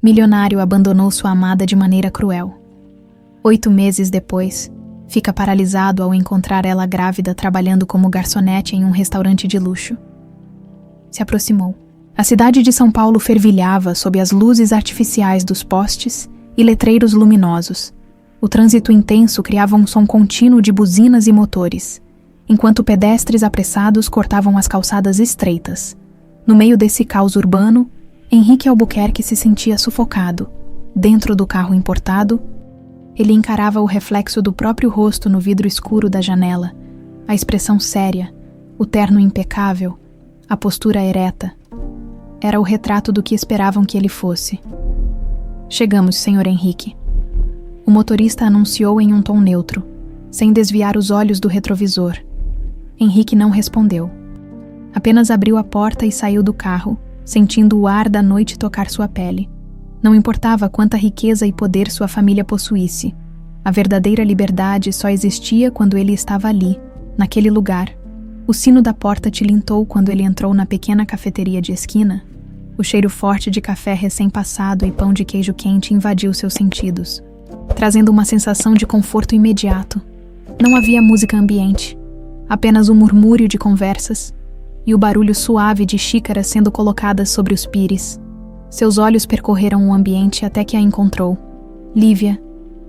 Milionário abandonou sua amada de maneira cruel. 8 meses depois, fica paralisado ao encontrar ela grávida trabalhando como garçonete em um restaurante de luxo. Se aproximou. A cidade de São Paulo fervilhava sob as luzes artificiais dos postes e letreiros luminosos. O trânsito intenso criava um som contínuo de buzinas e motores, enquanto pedestres apressados cortavam as calçadas estreitas. No meio desse caos urbano, Henrique Albuquerque se sentia sufocado. Dentro do carro importado, ele encarava o reflexo do próprio rosto no vidro escuro da janela, a expressão séria, o terno impecável, a postura ereta. Era o retrato do que esperavam que ele fosse. Chegamos, Sr. Henrique. O motorista anunciou em um tom neutro, sem desviar os olhos do retrovisor. Henrique não respondeu. Apenas abriu a porta e saiu do carro, sentindo o ar da noite tocar sua pele. Não importava quanta riqueza e poder sua família possuísse. A verdadeira liberdade só existia quando ele estava ali, naquele lugar. O sino da porta tilintou quando ele entrou na pequena cafeteria de esquina. O cheiro forte de café recém-passado e pão de queijo quente invadiu seus sentidos, trazendo uma sensação de conforto imediato. Não havia música ambiente, apenas o murmúrio de conversas e o barulho suave de xícaras sendo colocadas sobre os pires. Seus olhos percorreram o ambiente até que a encontrou. Lívia.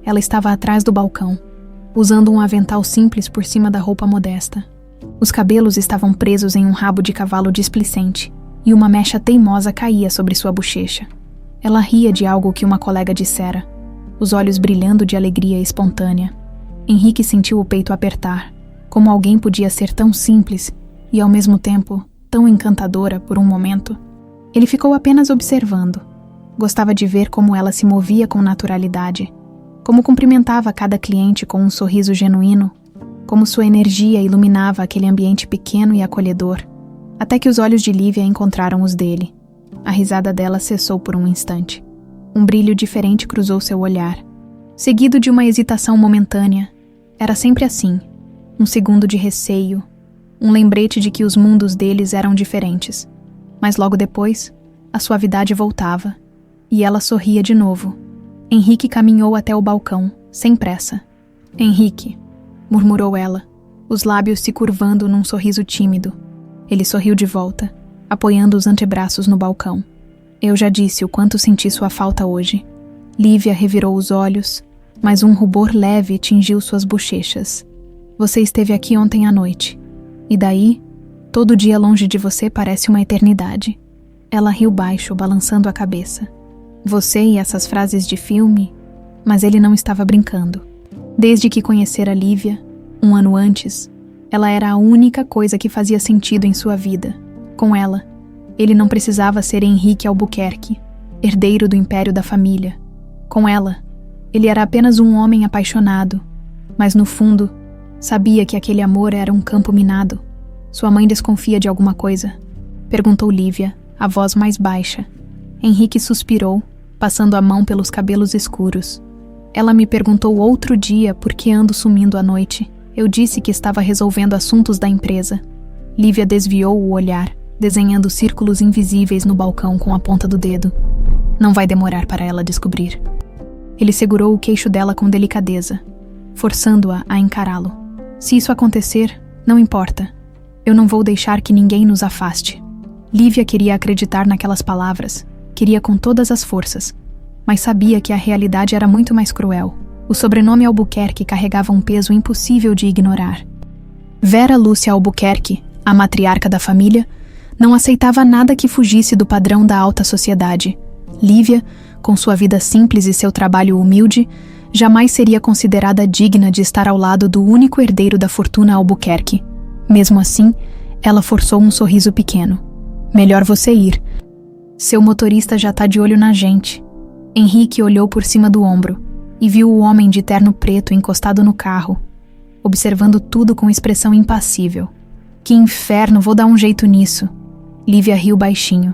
Ela estava atrás do balcão, usando um avental simples por cima da roupa modesta. Os cabelos estavam presos em um rabo de cavalo displicente, e uma mecha teimosa caía sobre sua bochecha. Ela ria de algo que uma colega dissera, os olhos brilhando de alegria espontânea. Henrique sentiu o peito apertar, como alguém podia ser tão simples e, ao mesmo tempo, tão encantadora por um momento. Ele ficou apenas observando. Gostava de ver como ela se movia com naturalidade, como cumprimentava cada cliente com um sorriso genuíno, como sua energia iluminava aquele ambiente pequeno e acolhedor, até que os olhos de Lívia encontraram os dele. A risada dela cessou por um instante. Um brilho diferente cruzou seu olhar, seguido de uma hesitação momentânea. Era sempre assim, um segundo de receio, um lembrete de que os mundos deles eram diferentes. Mas logo depois, a suavidade voltava, e ela sorria de novo. Henrique caminhou até o balcão, sem pressa. Henrique, murmurou ela, os lábios se curvando num sorriso tímido. Ele sorriu de volta, apoiando os antebraços no balcão. Eu já disse o quanto senti sua falta hoje. Lívia revirou os olhos, mas um rubor leve tingiu suas bochechas. Você esteve aqui ontem à noite. E daí, todo dia longe de você parece uma eternidade. Ela riu baixo, balançando a cabeça. Você e essas frases de filme? Mas ele não estava brincando. Desde que conhecera Lívia, 1 ano antes, ela era a única coisa que fazia sentido em sua vida. Com ela, ele não precisava ser Henrique Albuquerque, herdeiro do império da família. Com ela, ele era apenas um homem apaixonado, mas no fundo, sabia que aquele amor era um campo minado. Sua mãe desconfia de alguma coisa? Perguntou Lívia, a voz mais baixa. Henrique suspirou, passando a mão pelos cabelos escuros. Ela me perguntou outro dia por que ando sumindo à noite. Eu disse que estava resolvendo assuntos da empresa. Lívia desviou o olhar, desenhando círculos invisíveis no balcão com a ponta do dedo. Não vai demorar para ela descobrir. Ele segurou o queixo dela com delicadeza, forçando-a a encará-lo. Se isso acontecer, não importa. Eu não vou deixar que ninguém nos afaste. Lívia queria acreditar naquelas palavras, queria com todas as forças, mas sabia que a realidade era muito mais cruel. O sobrenome Albuquerque carregava um peso impossível de ignorar. Vera Lúcia Albuquerque, a matriarca da família, não aceitava nada que fugisse do padrão da alta sociedade. Lívia, com sua vida simples e seu trabalho humilde, jamais seria considerada digna de estar ao lado do único herdeiro da fortuna Albuquerque. Mesmo assim, ela forçou um sorriso pequeno. Melhor você ir. Seu motorista já tá de olho na gente. Henrique olhou por cima do ombro e viu o homem de terno preto encostado no carro, observando tudo com expressão impassível. Que inferno, vou dar um jeito nisso. Lívia riu baixinho.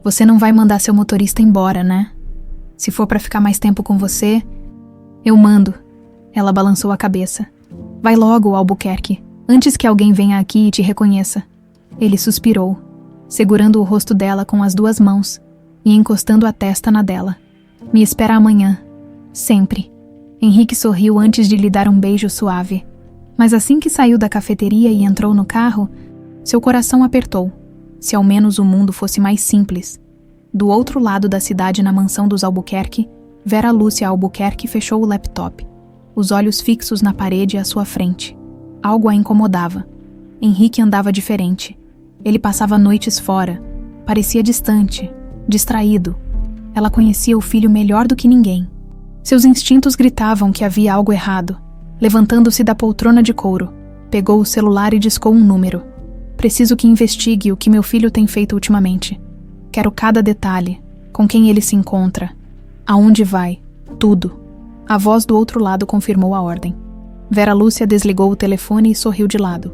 Você não vai mandar seu motorista embora, né? Se for para ficar mais tempo com você, eu mando. Ela balançou a cabeça. Vai logo, Albuquerque, antes que alguém venha aqui e te reconheça. Ele suspirou, segurando o rosto dela com as 2 mãos e encostando a testa na dela. Me espera amanhã. Sempre. Henrique sorriu antes de lhe dar um beijo suave. Mas assim que saiu da cafeteria e entrou no carro, seu coração apertou. Se ao menos o mundo fosse mais simples. Do outro lado da cidade, na mansão dos Albuquerque, Vera Lúcia Albuquerque fechou o laptop, os olhos fixos na parede à sua frente. Algo a incomodava. Henrique andava diferente. Ele passava noites fora. Parecia distante, distraído. Ela conhecia o filho melhor do que ninguém. Seus instintos gritavam que havia algo errado. Levantando-se da poltrona de couro, pegou o celular e discou um número. Preciso que investigue o que meu filho tem feito ultimamente. Quero cada detalhe, com quem ele se encontra, aonde vai, tudo. A voz do outro lado confirmou a ordem. Vera Lúcia desligou o telefone e sorriu de lado.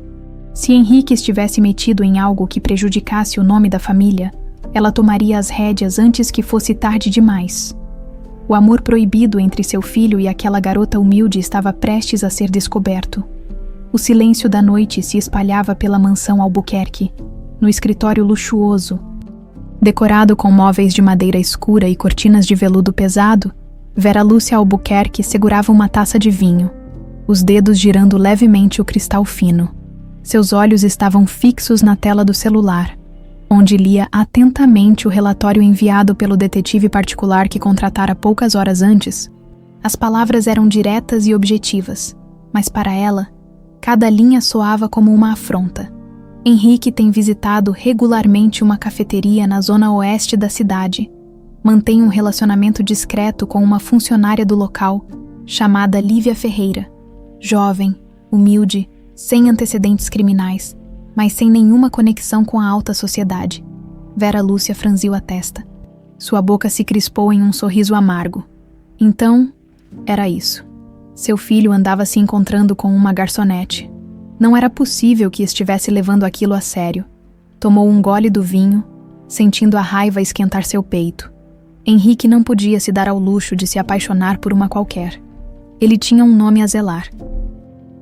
Se Henrique estivesse metido em algo que prejudicasse o nome da família, ela tomaria as rédeas antes que fosse tarde demais. O amor proibido entre seu filho e aquela garota humilde estava prestes a ser descoberto. O silêncio da noite se espalhava pela mansão Albuquerque, no escritório luxuoso. Decorado com móveis de madeira escura e cortinas de veludo pesado, Vera Lúcia Albuquerque segurava uma taça de vinho, os dedos girando levemente o cristal fino. Seus olhos estavam fixos na tela do celular, onde lia atentamente o relatório enviado pelo detetive particular que contratara poucas horas antes. As palavras eram diretas e objetivas, mas para ela, cada linha soava como uma afronta. Henrique tem visitado regularmente uma cafeteria na zona oeste da cidade. Mantém um relacionamento discreto com uma funcionária do local, chamada Lívia Ferreira. Jovem, humilde, sem antecedentes criminais, mas sem nenhuma conexão com a alta sociedade. Vera Lúcia franziu a testa. Sua boca se crispou em um sorriso amargo. Então, era isso. Seu filho andava se encontrando com uma garçonete. Não era possível que estivesse levando aquilo a sério. Tomou um gole do vinho, sentindo a raiva esquentar seu peito. Henrique não podia se dar ao luxo de se apaixonar por uma qualquer. Ele tinha um nome a zelar.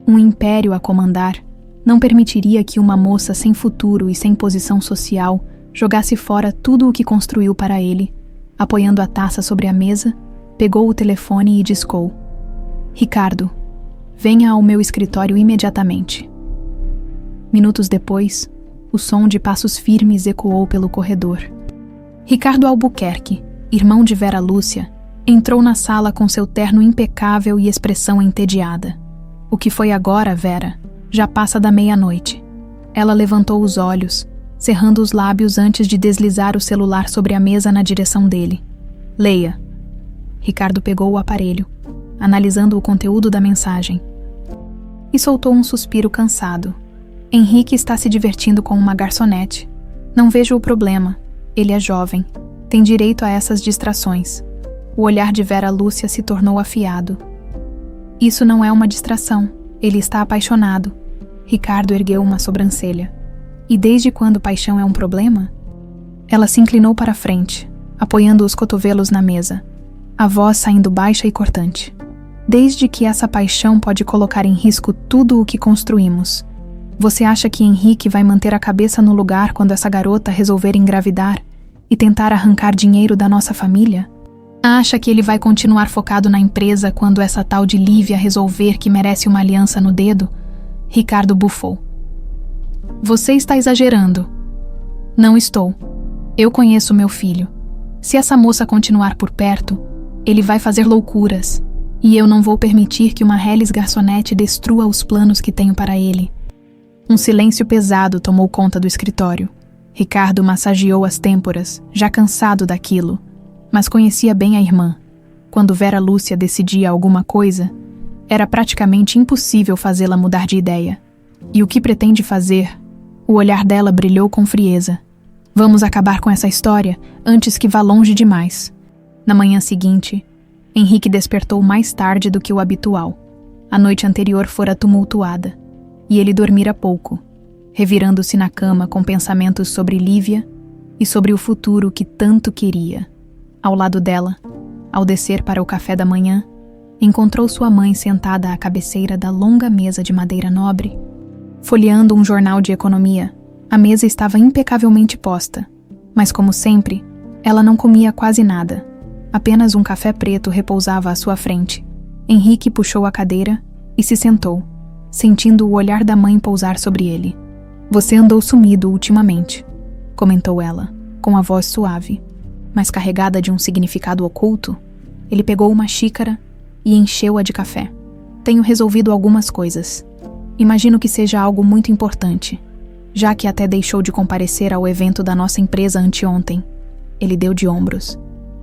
Um império a comandar. Não permitiria que uma moça sem futuro e sem posição social jogasse fora tudo o que construiu para ele. Apoiando a taça sobre a mesa, pegou o telefone e discou: Ricardo, venha ao meu escritório imediatamente. Minutos depois, o som de passos firmes ecoou pelo corredor. Ricardo Albuquerque, irmão de Vera Lúcia, entrou na sala com seu terno impecável e expressão entediada. O que foi agora, Vera? Já passa da meia-noite. Ela levantou os olhos, cerrando os lábios antes de deslizar o celular sobre a mesa na direção dele. Leia. Ricardo pegou o aparelho, analisando o conteúdo da mensagem. E soltou um suspiro cansado. Henrique está se divertindo com uma garçonete. Não vejo o problema. Ele é jovem. Tem direito a essas distrações. O olhar de Vera Lúcia se tornou afiado. Isso não é uma distração. Ele está apaixonado. Ricardo ergueu uma sobrancelha. E desde quando paixão é um problema? Ela se inclinou para a frente, apoiando os cotovelos na mesa, a voz saindo baixa e cortante. Desde que essa paixão pode colocar em risco tudo o que construímos. Você acha que Henrique vai manter a cabeça no lugar quando essa garota resolver engravidar e tentar arrancar dinheiro da nossa família? Acha que ele vai continuar focado na empresa quando essa tal de Lívia resolver que merece uma aliança no dedo? Ricardo bufou. Você está exagerando. Não estou. Eu conheço meu filho. Se essa moça continuar por perto, ele vai fazer loucuras. E eu não vou permitir que uma reles garçonete destrua os planos que tenho para ele. Um silêncio pesado tomou conta do escritório. Ricardo massageou as têmporas, já cansado daquilo, mas conhecia bem a irmã. Quando Vera Lúcia decidia alguma coisa, era praticamente impossível fazê-la mudar de ideia. E o que pretende fazer? O olhar dela brilhou com frieza. Vamos acabar com essa história antes que vá longe demais. Na manhã seguinte, Henrique despertou mais tarde do que o habitual. A noite anterior fora tumultuada, e ele dormira pouco, revirando-se na cama com pensamentos sobre Lívia e sobre o futuro que tanto queria. Ao lado dela, ao descer para o café da manhã, encontrou sua mãe sentada à cabeceira da longa mesa de madeira nobre. Folheando um jornal de economia, a mesa estava impecavelmente posta, mas como sempre, ela não comia quase nada. Apenas um café preto repousava à sua frente. Henrique puxou a cadeira e se sentou, sentindo o olhar da mãe pousar sobre ele. "Você andou sumido ultimamente", comentou ela, com a voz suave, mas carregada de um significado oculto. Ele pegou uma xícara e encheu-a de café. "Tenho resolvido algumas coisas. Imagino que seja algo muito importante, já que até deixou de comparecer ao evento da nossa empresa anteontem." Ele deu de ombros.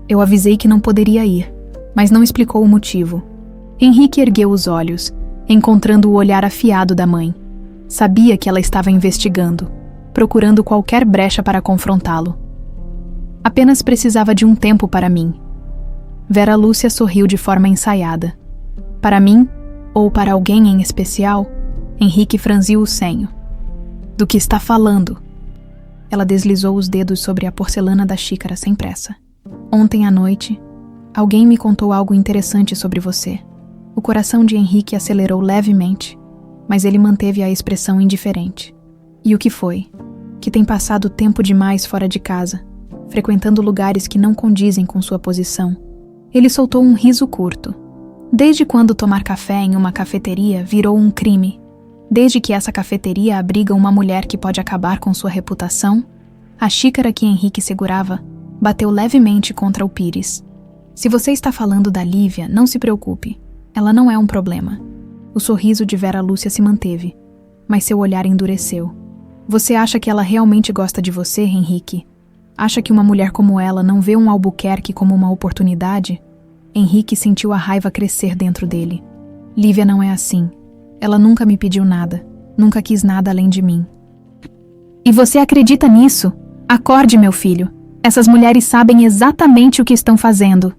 "Eu avisei que não poderia ir, mas não explicou o motivo." Henrique ergueu os olhos, encontrando o olhar afiado da mãe. Sabia que ela estava investigando, procurando qualquer brecha para confrontá-lo. "Apenas precisava de um tempo para mim." Vera Lúcia sorriu de forma ensaiada. "Para mim? Ou para alguém em especial?" Henrique franziu o senho. "Do que está falando?" Ela deslizou os dedos sobre a porcelana da xícara sem pressa. "Ontem à noite, alguém me contou algo interessante sobre você." O coração de Henrique acelerou levemente, mas ele manteve a expressão indiferente. "E o que foi?" "Que tem passado tempo demais fora de casa, frequentando lugares que não condizem com sua posição." Ele soltou um riso curto. "Desde quando tomar café em uma cafeteria virou um crime? Desde que essa cafeteria abriga uma mulher que pode acabar com sua reputação?" A xícara que Henrique segurava bateu levemente contra o pires. "Se você está falando da Lívia, não se preocupe. Ela não é um problema." O sorriso de Vera Lúcia se manteve, mas seu olhar endureceu. "Você acha que ela realmente gosta de você, Henrique? Acha que uma mulher como ela não vê um Albuquerque como uma oportunidade?" Henrique sentiu a raiva crescer dentro dele. "Lívia não é assim. Ela nunca me pediu nada, nunca quis nada além de mim." "E você acredita nisso? Acorde, meu filho. Essas mulheres sabem exatamente o que estão fazendo."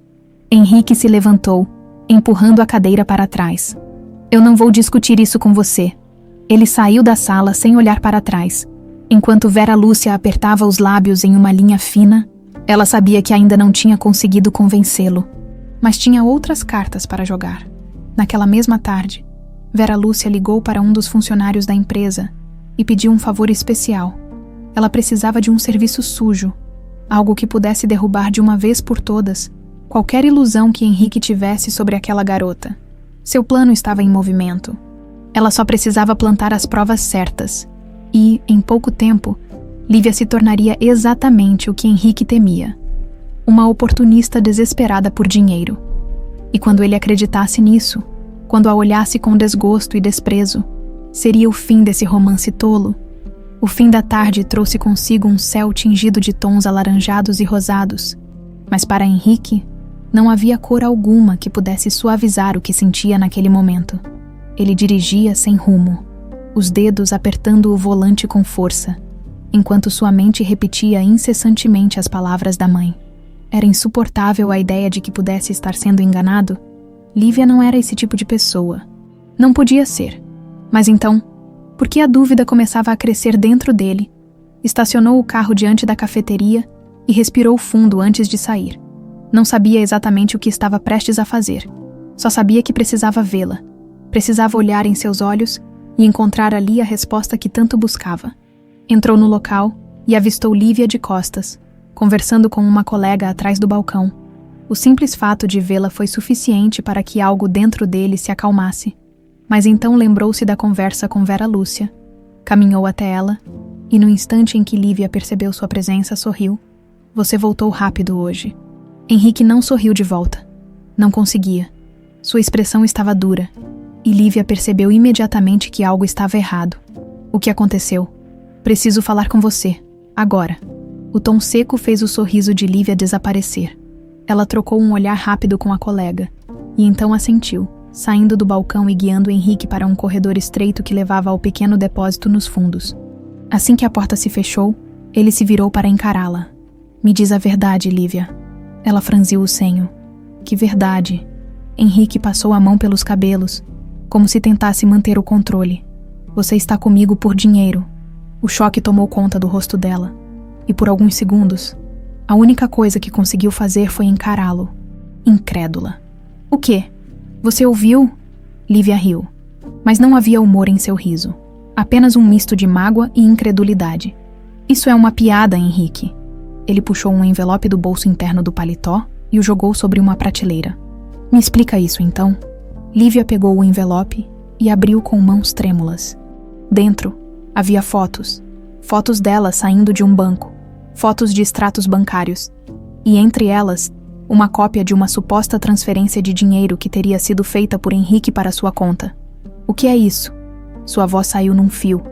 Henrique se levantou, empurrando a cadeira para trás. "Eu não vou discutir isso com você." Ele saiu da sala sem olhar para trás. Enquanto Vera Lúcia apertava os lábios em uma linha fina, ela sabia que ainda não tinha conseguido convencê-lo, mas tinha outras cartas para jogar. Naquela mesma tarde, Vera Lúcia ligou para um dos funcionários da empresa e pediu um favor especial. Ela precisava de um serviço sujo, algo que pudesse derrubar de uma vez por todas qualquer ilusão que Henrique tivesse sobre aquela garota. Seu plano estava em movimento. Ela só precisava plantar as provas certas e, em pouco tempo, Lívia se tornaria exatamente o que Henrique temia: uma oportunista desesperada por dinheiro. E quando ele acreditasse nisso, quando a olhasse com desgosto e desprezo, seria o fim desse romance tolo. O fim da tarde trouxe consigo um céu tingido de tons alaranjados e rosados, mas para Henrique, não havia cor alguma que pudesse suavizar o que sentia naquele momento. Ele dirigia sem rumo, os dedos apertando o volante com força, enquanto sua mente repetia incessantemente as palavras da mãe. Era insuportável a ideia de que pudesse estar sendo enganado. Lívia não era esse tipo de pessoa. Não podia ser. Mas então, por que a dúvida começava a crescer dentro dele? Estacionou o carro diante da cafeteria e respirou fundo antes de sair. Não sabia exatamente o que estava prestes a fazer. Só sabia que precisava vê-la. Precisava olhar em seus olhos e encontrar ali a resposta que tanto buscava. Entrou no local e avistou Lívia de costas, conversando com uma colega atrás do balcão. O simples fato de vê-la foi suficiente para que algo dentro dele se acalmasse. Mas então lembrou-se da conversa com Vera Lúcia, caminhou até ela e no instante em que Lívia percebeu sua presença, sorriu. "Você voltou rápido hoje." Henrique não sorriu de volta. Não conseguia. Sua expressão estava dura e Lívia percebeu imediatamente que algo estava errado. "O que aconteceu?" "Preciso falar com você. Agora." O tom seco fez o sorriso de Lívia desaparecer. Ela trocou um olhar rápido com a colega, e então assentiu, saindo do balcão e guiando Henrique para um corredor estreito que levava ao pequeno depósito nos fundos. Assim que a porta se fechou, ele se virou para encará-la. "Me diz a verdade, Lívia." Ela franziu o senho. "Que verdade?" Henrique passou a mão pelos cabelos, como se tentasse manter o controle. "Você está comigo por dinheiro." O choque tomou conta do rosto dela, e por alguns segundos, a única coisa que conseguiu fazer foi encará-lo, incrédula. "O quê? Você ouviu?" Lívia riu, mas não havia humor em seu riso, apenas um misto de mágoa e incredulidade. "Isso é uma piada, Henrique." Ele puxou um envelope do bolso interno do paletó e o jogou sobre uma prateleira. Me explica isso, então. Lívia pegou o envelope e abriu com mãos trêmulas. Dentro havia fotos. Fotos dela saindo de um banco. Fotos de extratos bancários. E entre elas, uma cópia de uma suposta transferência de dinheiro que teria sido feita por Henrique para sua conta. O que é isso? Sua voz saiu num fio.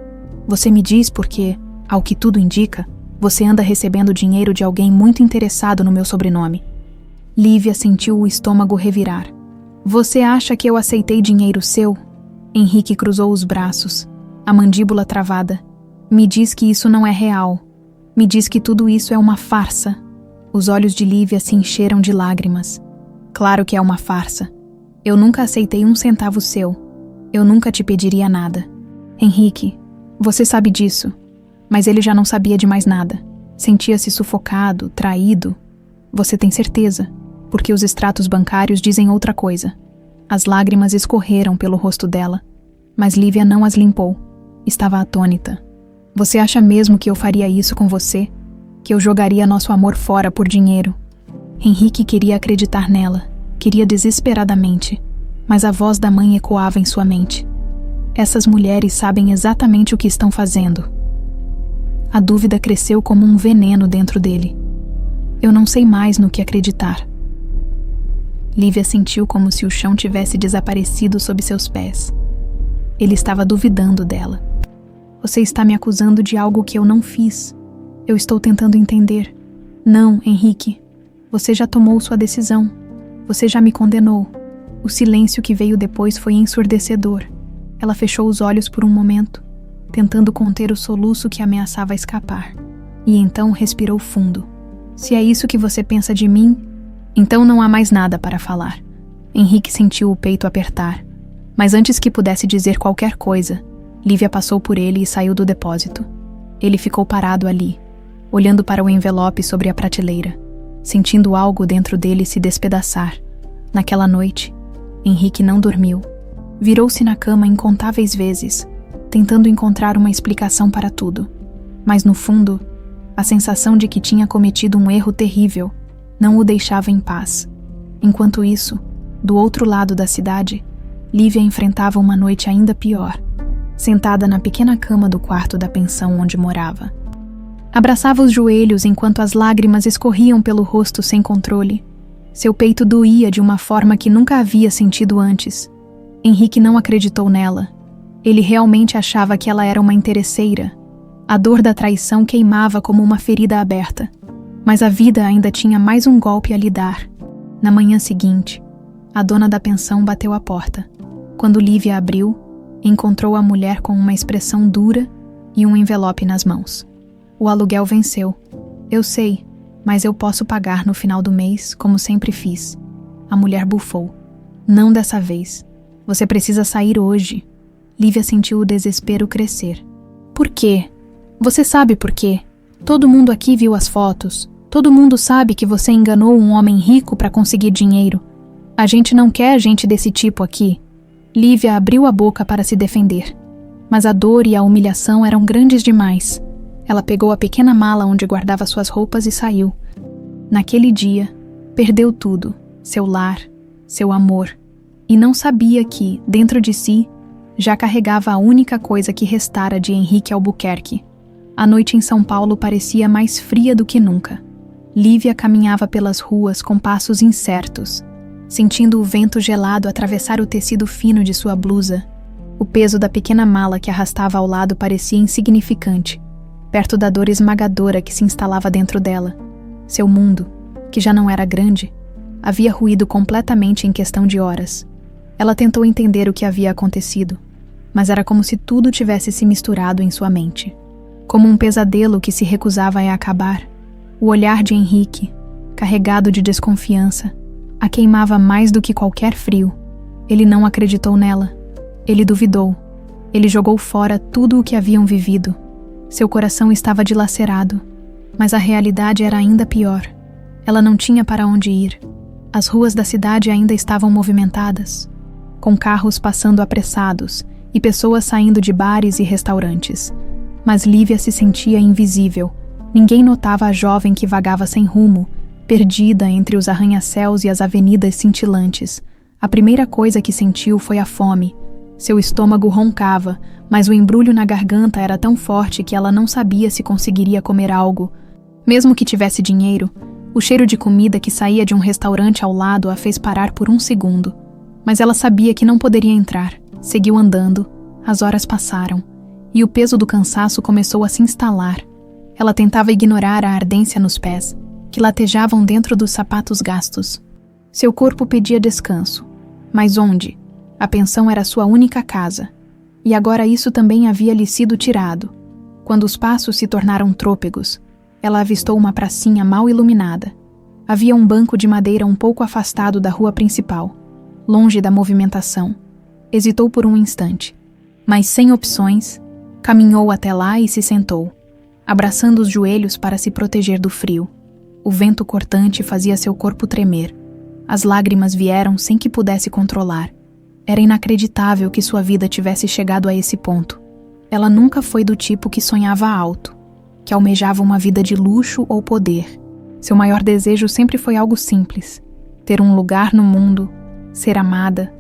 Você me diz porque, ao que tudo indica, você anda recebendo dinheiro de alguém muito interessado no meu sobrenome. Lívia sentiu o estômago revirar. Você acha que eu aceitei dinheiro seu? Henrique cruzou os braços, a mandíbula travada. Me diz que isso não é real. Me diz que tudo isso é uma farsa. Os olhos de Lívia se encheram de lágrimas. Claro que é uma farsa. Eu nunca aceitei 1 centavo seu. Eu nunca te pediria nada. Henrique, você sabe disso. Mas ele já não sabia de mais nada. Sentia-se sufocado, traído. Você tem certeza? Porque os extratos bancários dizem outra coisa. As lágrimas escorreram pelo rosto dela, mas Lívia não as limpou. Estava atônita. Você acha mesmo que eu faria isso com você? Que eu jogaria nosso amor fora por dinheiro? Henrique queria acreditar nela, queria desesperadamente, mas a voz da mãe ecoava em sua mente. Essas mulheres sabem exatamente o que estão fazendo. A dúvida cresceu como um veneno dentro dele. Eu não sei mais no que acreditar. Lívia sentiu como se o chão tivesse desaparecido sob seus pés. Ele estava duvidando dela. Você está me acusando de algo que eu não fiz. Eu estou tentando entender. Não, Henrique. Você já tomou sua decisão. Você já me condenou. O silêncio que veio depois foi ensurdecedor. Ela fechou os olhos por um momento, tentando conter o soluço que ameaçava escapar. E então respirou fundo. Se é isso que você pensa de mim, então não há mais nada para falar. Henrique sentiu o peito apertar. Mas antes que pudesse dizer qualquer coisa, Lívia passou por ele e saiu do depósito. Ele ficou parado ali, olhando para o envelope sobre a prateleira, sentindo algo dentro dele se despedaçar. Naquela noite, Henrique não dormiu. Virou-se na cama incontáveis vezes, tentando encontrar uma explicação para tudo. Mas no fundo, a sensação de que tinha cometido um erro terrível não o deixava em paz. Enquanto isso, do outro lado da cidade, Lívia enfrentava uma noite ainda pior, sentada na pequena cama do quarto da pensão onde morava. Abraçava os joelhos enquanto as lágrimas escorriam pelo rosto sem controle. Seu peito doía de uma forma que nunca havia sentido antes. Henrique não acreditou nela. Ele realmente achava que ela era uma interesseira. A dor da traição queimava como uma ferida aberta. Mas a vida ainda tinha mais um golpe a lhe dar. Na manhã seguinte, a dona da pensão bateu à porta. Quando Lívia abriu, encontrou a mulher com uma expressão dura e um envelope nas mãos. O aluguel venceu. Eu sei, mas eu posso pagar no final do mês, como sempre fiz. A mulher bufou. Não dessa vez. Você precisa sair hoje. Lívia sentiu o desespero crescer. Por quê? Você sabe por quê? Todo mundo aqui viu as fotos. Todo mundo sabe que você enganou um homem rico para conseguir dinheiro. A gente não quer gente desse tipo aqui. Lívia abriu a boca para se defender. Mas a dor e a humilhação eram grandes demais. Ela pegou a pequena mala onde guardava suas roupas e saiu. Naquele dia, perdeu tudo. Seu lar, seu amor. E não sabia que, dentro de si, já carregava a única coisa que restara de Henrique Albuquerque. A noite em São Paulo parecia mais fria do que nunca. Lívia caminhava pelas ruas com passos incertos, sentindo o vento gelado atravessar o tecido fino de sua blusa. O peso da pequena mala que arrastava ao lado parecia insignificante, perto da dor esmagadora que se instalava dentro dela. Seu mundo, que já não era grande, havia ruído completamente em questão de horas. Ela tentou entender o que havia acontecido, mas era como se tudo tivesse se misturado em sua mente. Como um pesadelo que se recusava a acabar. O olhar de Henrique, carregado de desconfiança, a queimava mais do que qualquer frio. Ele não acreditou nela. Ele duvidou. Ele jogou fora tudo o que haviam vivido. Seu coração estava dilacerado, mas a realidade era ainda pior. Ela não tinha para onde ir. As ruas da cidade ainda estavam movimentadas, com carros passando apressados e pessoas saindo de bares e restaurantes. Mas Lívia se sentia invisível. Ninguém notava a jovem que vagava sem rumo, Perdida entre os arranha-céus e as avenidas cintilantes, a primeira coisa que sentiu foi a fome. Seu estômago roncava, mas o embrulho na garganta era tão forte que ela não sabia se conseguiria comer algo. Mesmo que tivesse dinheiro, o cheiro de comida que saía de um restaurante ao lado a fez parar por um segundo. Mas ela sabia que não poderia entrar. Seguiu andando, as horas passaram, e o peso do cansaço começou a se instalar. Ela tentava ignorar a ardência nos pés, que latejavam dentro dos sapatos gastos. Seu corpo pedia descanso. Mas onde? A pensão era sua única casa. E agora isso também havia lhe sido tirado. Quando os passos se tornaram trôpegos, ela avistou uma pracinha mal iluminada. Havia um banco de madeira um pouco afastado da rua principal, longe da movimentação. Hesitou por um instante, mas sem opções, caminhou até lá e se sentou, abraçando os joelhos para se proteger do frio. O vento cortante fazia seu corpo tremer. As lágrimas vieram sem que pudesse controlar. Era inacreditável que sua vida tivesse chegado a esse ponto. Ela nunca foi do tipo que sonhava alto, que almejava uma vida de luxo ou poder. Seu maior desejo sempre foi algo simples: ter um lugar no mundo, ser amada,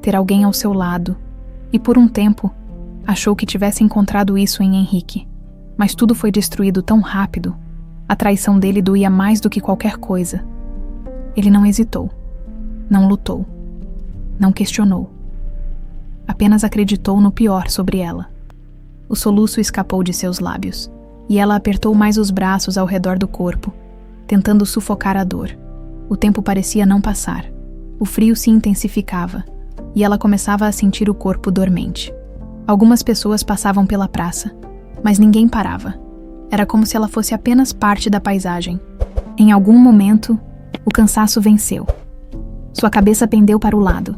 ter alguém ao seu lado. E por um tempo, achou que tivesse encontrado isso em Henrique. Mas tudo foi destruído tão rápido. A traição dele doía mais do que qualquer coisa. Ele não hesitou, não lutou, não questionou. Apenas acreditou no pior sobre ela. O soluço escapou de seus lábios, e ela apertou mais os braços ao redor do corpo, tentando sufocar a dor. O tempo parecia não passar. O frio se intensificava, e ela começava a sentir o corpo dormente. Algumas pessoas passavam pela praça, mas ninguém parava. Era como se ela fosse apenas parte da paisagem. Em algum momento, o cansaço venceu. Sua cabeça pendeu para o lado,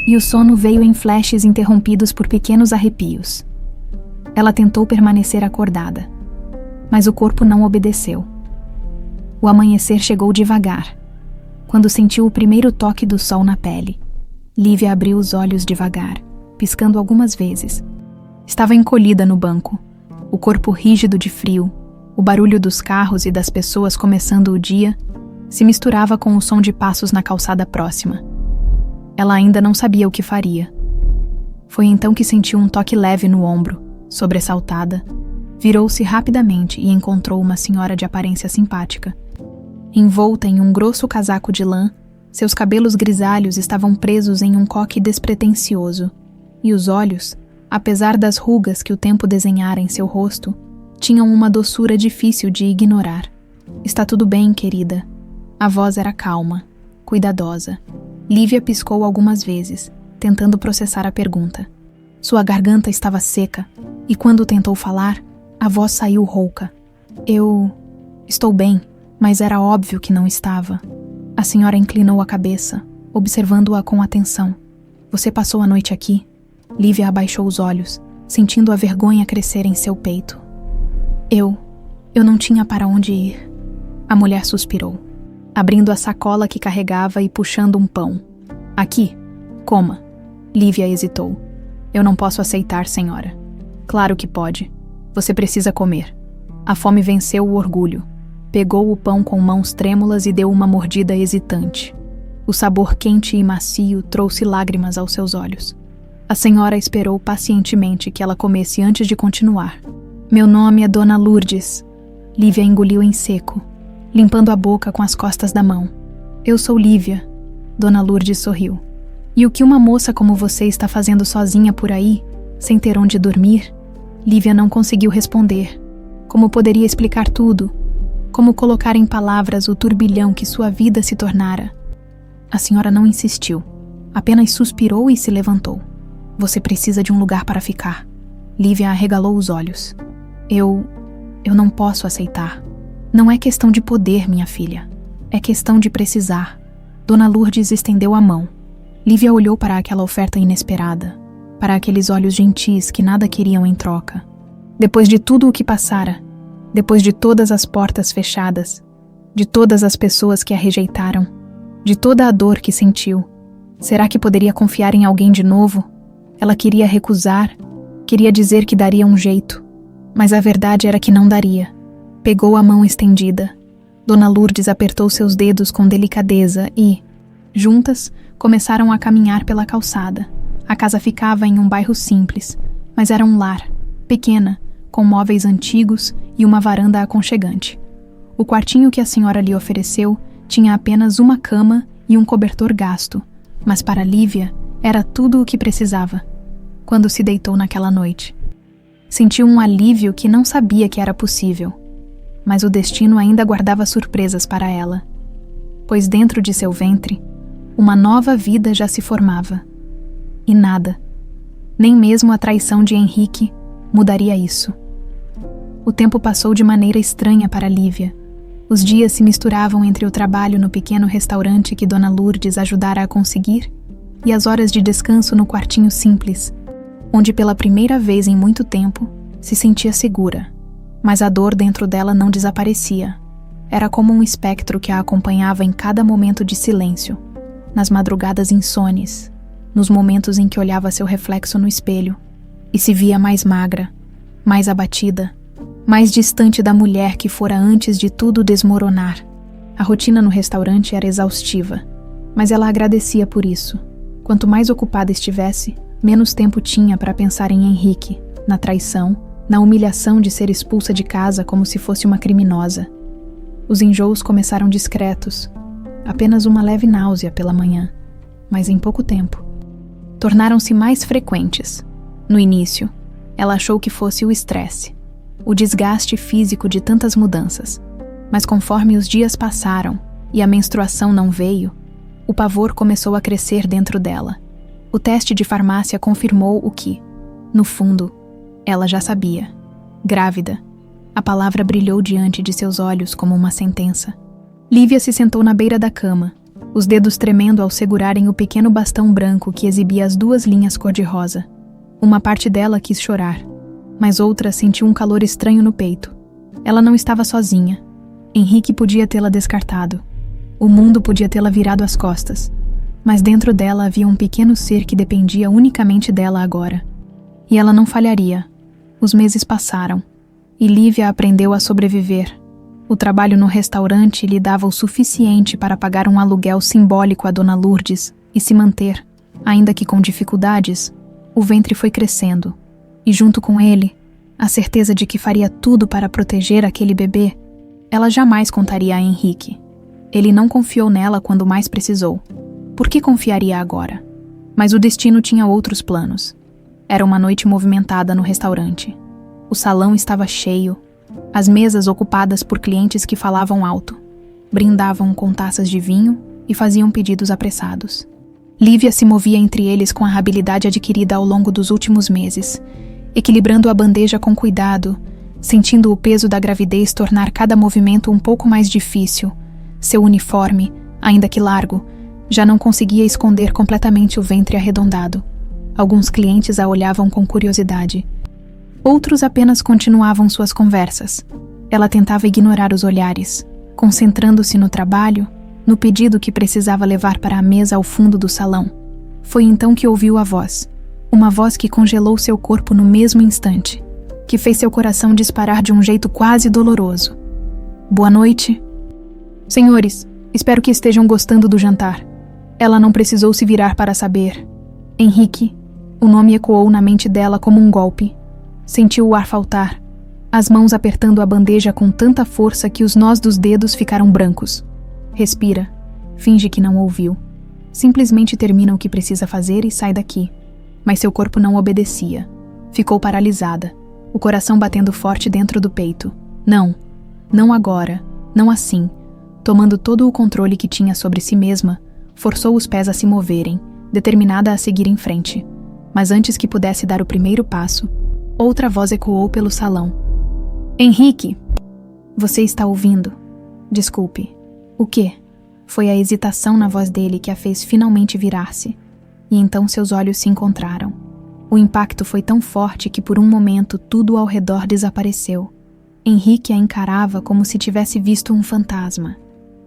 e o sono veio em flashes interrompidos por pequenos arrepios. Ela tentou permanecer acordada, mas o corpo não obedeceu. O amanhecer chegou devagar. Quando sentiu o primeiro toque do sol na pele, Lívia abriu os olhos devagar, piscando algumas vezes. Estava encolhida no banco, o corpo rígido de frio. O barulho dos carros e das pessoas começando o dia se misturava com o som de passos na calçada próxima. Ela ainda não sabia o que faria. Foi então que sentiu um toque leve no ombro. Sobressaltada, virou-se rapidamente e encontrou uma senhora de aparência simpática. Envolta em um grosso casaco de lã, seus cabelos grisalhos estavam presos em um coque despretensioso, e os olhos, apesar das rugas que o tempo desenhara em seu rosto, tinham uma doçura difícil de ignorar. "Está tudo bem, querida." A voz era calma, cuidadosa. Lívia piscou algumas vezes, tentando processar a pergunta. Sua garganta estava seca, e quando tentou falar, a voz saiu rouca. "Eu estou bem," mas era óbvio que não estava. A senhora inclinou a cabeça, observando-a com atenção. "Você passou a noite aqui?" Lívia abaixou os olhos, sentindo a vergonha crescer em seu peito. Eu não tinha para onde ir." A mulher suspirou, abrindo a sacola que carregava e puxando um pão. "Aqui, coma." Lívia hesitou. "Eu não posso aceitar, senhora." "Claro que pode. Você precisa comer." A fome venceu o orgulho. Pegou o pão com mãos trêmulas e deu uma mordida hesitante. O sabor quente e macio trouxe lágrimas aos seus olhos. A senhora esperou pacientemente que ela comesse antes de continuar. "Meu nome é Dona Lourdes." Lívia engoliu em seco, limpando a boca com as costas da mão. "Eu sou Lívia." Dona Lourdes sorriu. "E o que uma moça como você está fazendo sozinha por aí, sem ter onde dormir?" Lívia não conseguiu responder. Como poderia explicar tudo? Como colocar em palavras o turbilhão que sua vida se tornara? A senhora não insistiu. Apenas suspirou e se levantou. "Você precisa de um lugar para ficar." Lívia arregalou os olhos. Eu não posso aceitar." "Não é questão de poder, minha filha. É questão de precisar." Dona Lourdes estendeu a mão. Lívia olhou para aquela oferta inesperada, para aqueles olhos gentis que nada queriam em troca. Depois de tudo o que passara, depois de todas as portas fechadas, de todas as pessoas que a rejeitaram, de toda a dor que sentiu, será que poderia confiar em alguém de novo? Ela queria recusar, queria dizer que daria um jeito, mas a verdade era que não daria. Pegou a mão estendida. Dona Lourdes apertou seus dedos com delicadeza e, juntas, começaram a caminhar pela calçada. A casa ficava em um bairro simples, mas era um lar, pequena, com móveis antigos e uma varanda aconchegante. O quartinho que a senhora lhe ofereceu tinha apenas uma cama e um cobertor gasto, mas para Lívia era tudo o que precisava. Quando se deitou naquela noite, sentiu um alívio que não sabia que era possível, mas o destino ainda guardava surpresas para ela, pois dentro de seu ventre, uma nova vida já se formava. E nada, nem mesmo a traição de Henrique, mudaria isso. O tempo passou de maneira estranha para Lívia. Os dias se misturavam entre o trabalho no pequeno restaurante que Dona Lourdes ajudara a conseguir e as horas de descanso no quartinho simples, onde pela primeira vez em muito tempo se sentia segura. Mas a dor dentro dela não desaparecia. Era como um espectro que a acompanhava em cada momento de silêncio, nas madrugadas insones, nos momentos em que olhava seu reflexo no espelho e se via mais magra, mais abatida, mais distante da mulher que fora antes de tudo desmoronar. A rotina no restaurante era exaustiva, mas ela agradecia por isso. Quanto mais ocupada estivesse, menos tempo tinha para pensar em Henrique, na traição, na humilhação de ser expulsa de casa como se fosse uma criminosa. Os enjoos começaram discretos, apenas uma leve náusea pela manhã, mas em pouco tempo tornaram-se mais frequentes. No início, ela achou que fosse o estresse, o desgaste físico de tantas mudanças, mas conforme os dias passaram e a menstruação não veio, o pavor começou a crescer dentro dela. O teste de farmácia confirmou o que, no fundo, ela já sabia. Grávida. A palavra brilhou diante de seus olhos como uma sentença. Lívia se sentou na beira da cama, os dedos tremendo ao segurarem o pequeno bastão branco que exibia as 2 linhas cor-de-rosa. Uma parte dela quis chorar, mas outra sentiu um calor estranho no peito. Ela não estava sozinha. Henrique podia tê-la descartado. O mundo podia tê-la virado as costas. Mas dentro dela havia um pequeno ser que dependia unicamente dela agora. E ela não falharia. Os meses passaram, e Lívia aprendeu a sobreviver. O trabalho no restaurante lhe dava o suficiente para pagar um aluguel simbólico a Dona Lourdes e se manter, ainda que com dificuldades. O ventre foi crescendo, e junto com ele, a certeza de que faria tudo para proteger aquele bebê. Ela jamais contaria a Henrique. Ele não confiou nela quando mais precisou. Por que confiaria agora? Mas o destino tinha outros planos. Era uma noite movimentada no restaurante. O salão estava cheio, as mesas ocupadas por clientes que falavam alto, brindavam com taças de vinho e faziam pedidos apressados. Lívia se movia entre eles com a habilidade adquirida ao longo dos últimos meses, equilibrando a bandeja com cuidado, sentindo o peso da gravidez tornar cada movimento um pouco mais difícil. Seu uniforme, ainda que largo, já não conseguia esconder completamente o ventre arredondado. Alguns clientes a olhavam com curiosidade. Outros apenas continuavam suas conversas. Ela tentava ignorar os olhares, concentrando-se no trabalho, no pedido que precisava levar para a mesa ao fundo do salão. Foi então que ouviu a voz. Uma voz que congelou seu corpo no mesmo instante, que fez seu coração disparar de um jeito quase doloroso. Boa noite. Senhores, espero que estejam gostando do jantar. Ela não precisou se virar para saber. Henrique. O nome ecoou na mente dela como um golpe. Sentiu o ar faltar, as mãos apertando a bandeja com tanta força que os nós dos dedos ficaram brancos. Respira. Finge que não ouviu. Simplesmente termina o que precisa fazer e sai daqui. Mas seu corpo não obedecia. Ficou paralisada, o coração batendo forte dentro do peito. Não. Não agora. Não assim. Tomando todo o controle que tinha sobre si mesma, forçou os pés a se moverem, determinada a seguir em frente. Mas antes que pudesse dar o primeiro passo, outra voz ecoou pelo salão. Henrique! Você está ouvindo? Desculpe. O quê? Foi a hesitação na voz dele que a fez finalmente virar-se. E então seus olhos se encontraram. O impacto foi tão forte que por um momento tudo ao redor desapareceu. Henrique a encarava como se tivesse visto um fantasma.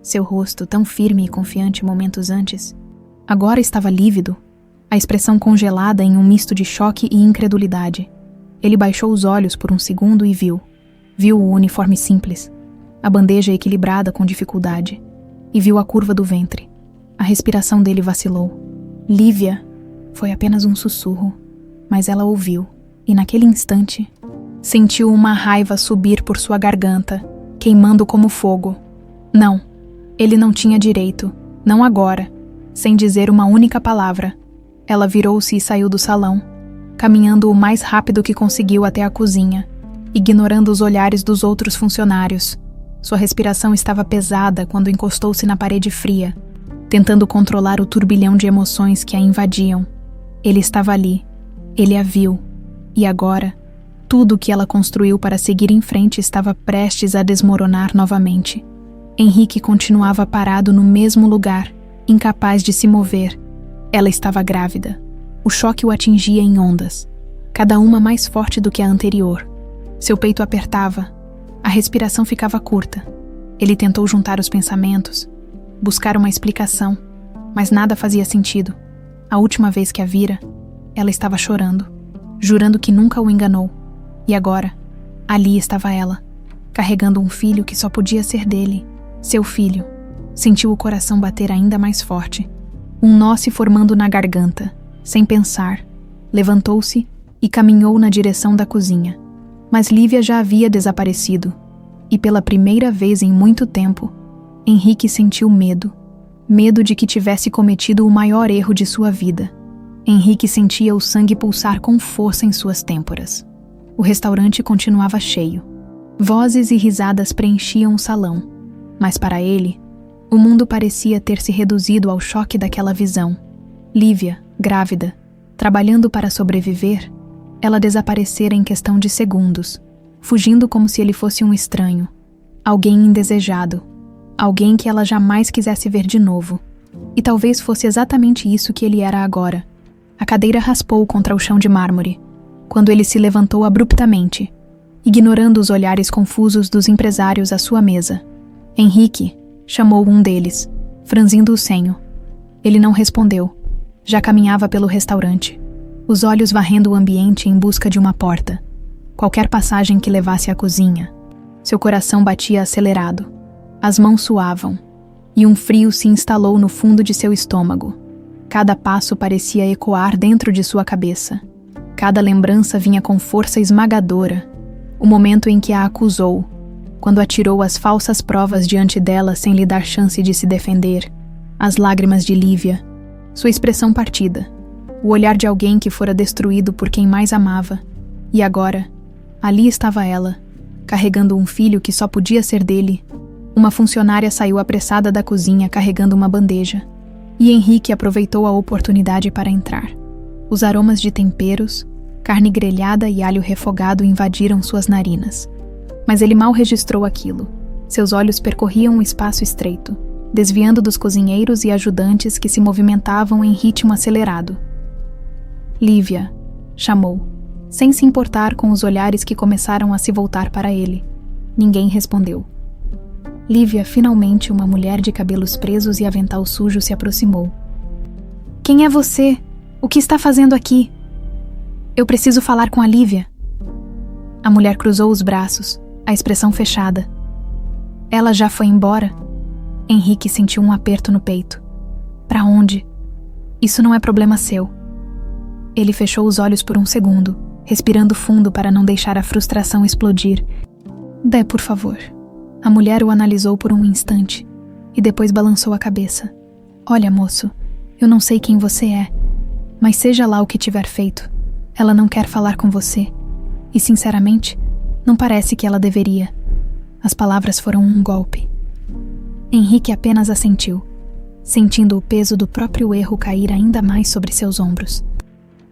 Seu rosto, tão firme e confiante momentos antes, agora estava lívido, a expressão congelada em um misto de choque e incredulidade. Ele baixou os olhos por um segundo e viu. Viu o uniforme simples. a bandeja equilibrada com dificuldade, e viu a curva do ventre. A respiração dele vacilou. Lívia! Foi apenas um sussurro, mas ela ouviu, e naquele instante, sentiu uma raiva subir por sua garganta, queimando como fogo. Não, ele não tinha direito, não agora, sem dizer uma única palavra. Ela virou-se e saiu do salão, caminhando o mais rápido que conseguiu até a cozinha, ignorando os olhares dos outros funcionários. Sua respiração estava pesada quando encostou-se na parede fria, tentando controlar o turbilhão de emoções que a invadiam. Ele estava ali, ele a viu, e agora, tudo o que ela construiu para seguir em frente estava prestes a desmoronar novamente. Henrique continuava parado no mesmo lugar, incapaz de se mover. Ela estava grávida. O choque o atingia em ondas, cada uma mais forte do que a anterior. Seu peito apertava, a respiração ficava curta. Ele tentou juntar os pensamentos, buscar uma explicação, mas nada fazia sentido. A última vez que a vira, ela estava chorando, jurando que nunca o enganou. E agora, ali estava ela, carregando um filho que só podia ser dele, seu filho. Sentiu o coração bater ainda mais forte. Um nó se formando na garganta. Sem pensar, levantou-se e caminhou na direção da cozinha. Mas Lívia já havia desaparecido. E pela primeira vez em muito tempo, Henrique sentiu medo. Medo de que tivesse cometido o maior erro de sua vida. Henrique sentia o sangue pulsar com força em suas têmporas. O restaurante continuava cheio. Vozes e risadas preenchiam o salão. Mas para ele, o mundo parecia ter se reduzido ao choque daquela visão. Lívia, grávida, trabalhando para sobreviver, ela desaparecera em questão de segundos, fugindo como se ele fosse um estranho, alguém indesejado, alguém que ela jamais quisesse ver de novo. E talvez fosse exatamente isso que ele era agora. A cadeira raspou contra o chão de mármore, quando ele se levantou abruptamente, ignorando os olhares confusos dos empresários à sua mesa. Henrique, chamou um deles, franzindo o senho. Ele não respondeu. Já caminhava pelo restaurante, os olhos varrendo o ambiente em busca de uma porta. Qualquer passagem que levasse à cozinha. Seu coração batia acelerado. As mãos suavam, e um frio se instalou no fundo de seu estômago. Cada passo parecia ecoar dentro de sua cabeça. Cada lembrança vinha com força esmagadora. O momento em que a acusou, quando atirou as falsas provas diante dela sem lhe dar chance de se defender. As lágrimas de Lívia, sua expressão partida, o olhar de alguém que fora destruído por quem mais amava. E agora, ali estava ela, carregando um filho que só podia ser dele. Uma funcionária saiu apressada da cozinha carregando uma bandeja, e Henrique aproveitou a oportunidade para entrar. Os aromas de temperos, carne grelhada e alho refogado invadiram suas narinas. Mas ele mal registrou aquilo. Seus olhos percorriam um espaço estreito, desviando dos cozinheiros e ajudantes que se movimentavam em ritmo acelerado. Lívia, chamou, sem se importar com os olhares que começaram a se voltar para ele. Ninguém respondeu. Lívia, finalmente uma mulher de cabelos presos e avental sujo, se aproximou. Quem é você? O que está fazendo aqui? Eu preciso falar com a Lívia. A mulher cruzou os braços, a expressão fechada. Ela já foi embora? Henrique sentiu um aperto no peito. Para onde? Isso não é problema seu. Ele fechou os olhos por um segundo, respirando fundo para não deixar a frustração explodir. Dé, por favor. A mulher o analisou por um instante e depois balançou a cabeça. Olha, moço, eu não sei quem você é, mas seja lá o que tiver feito, ela não quer falar com você. E, sinceramente, não parece que ela deveria. As palavras foram um golpe. Henrique apenas assentiu, sentindo o peso do próprio erro cair ainda mais sobre seus ombros.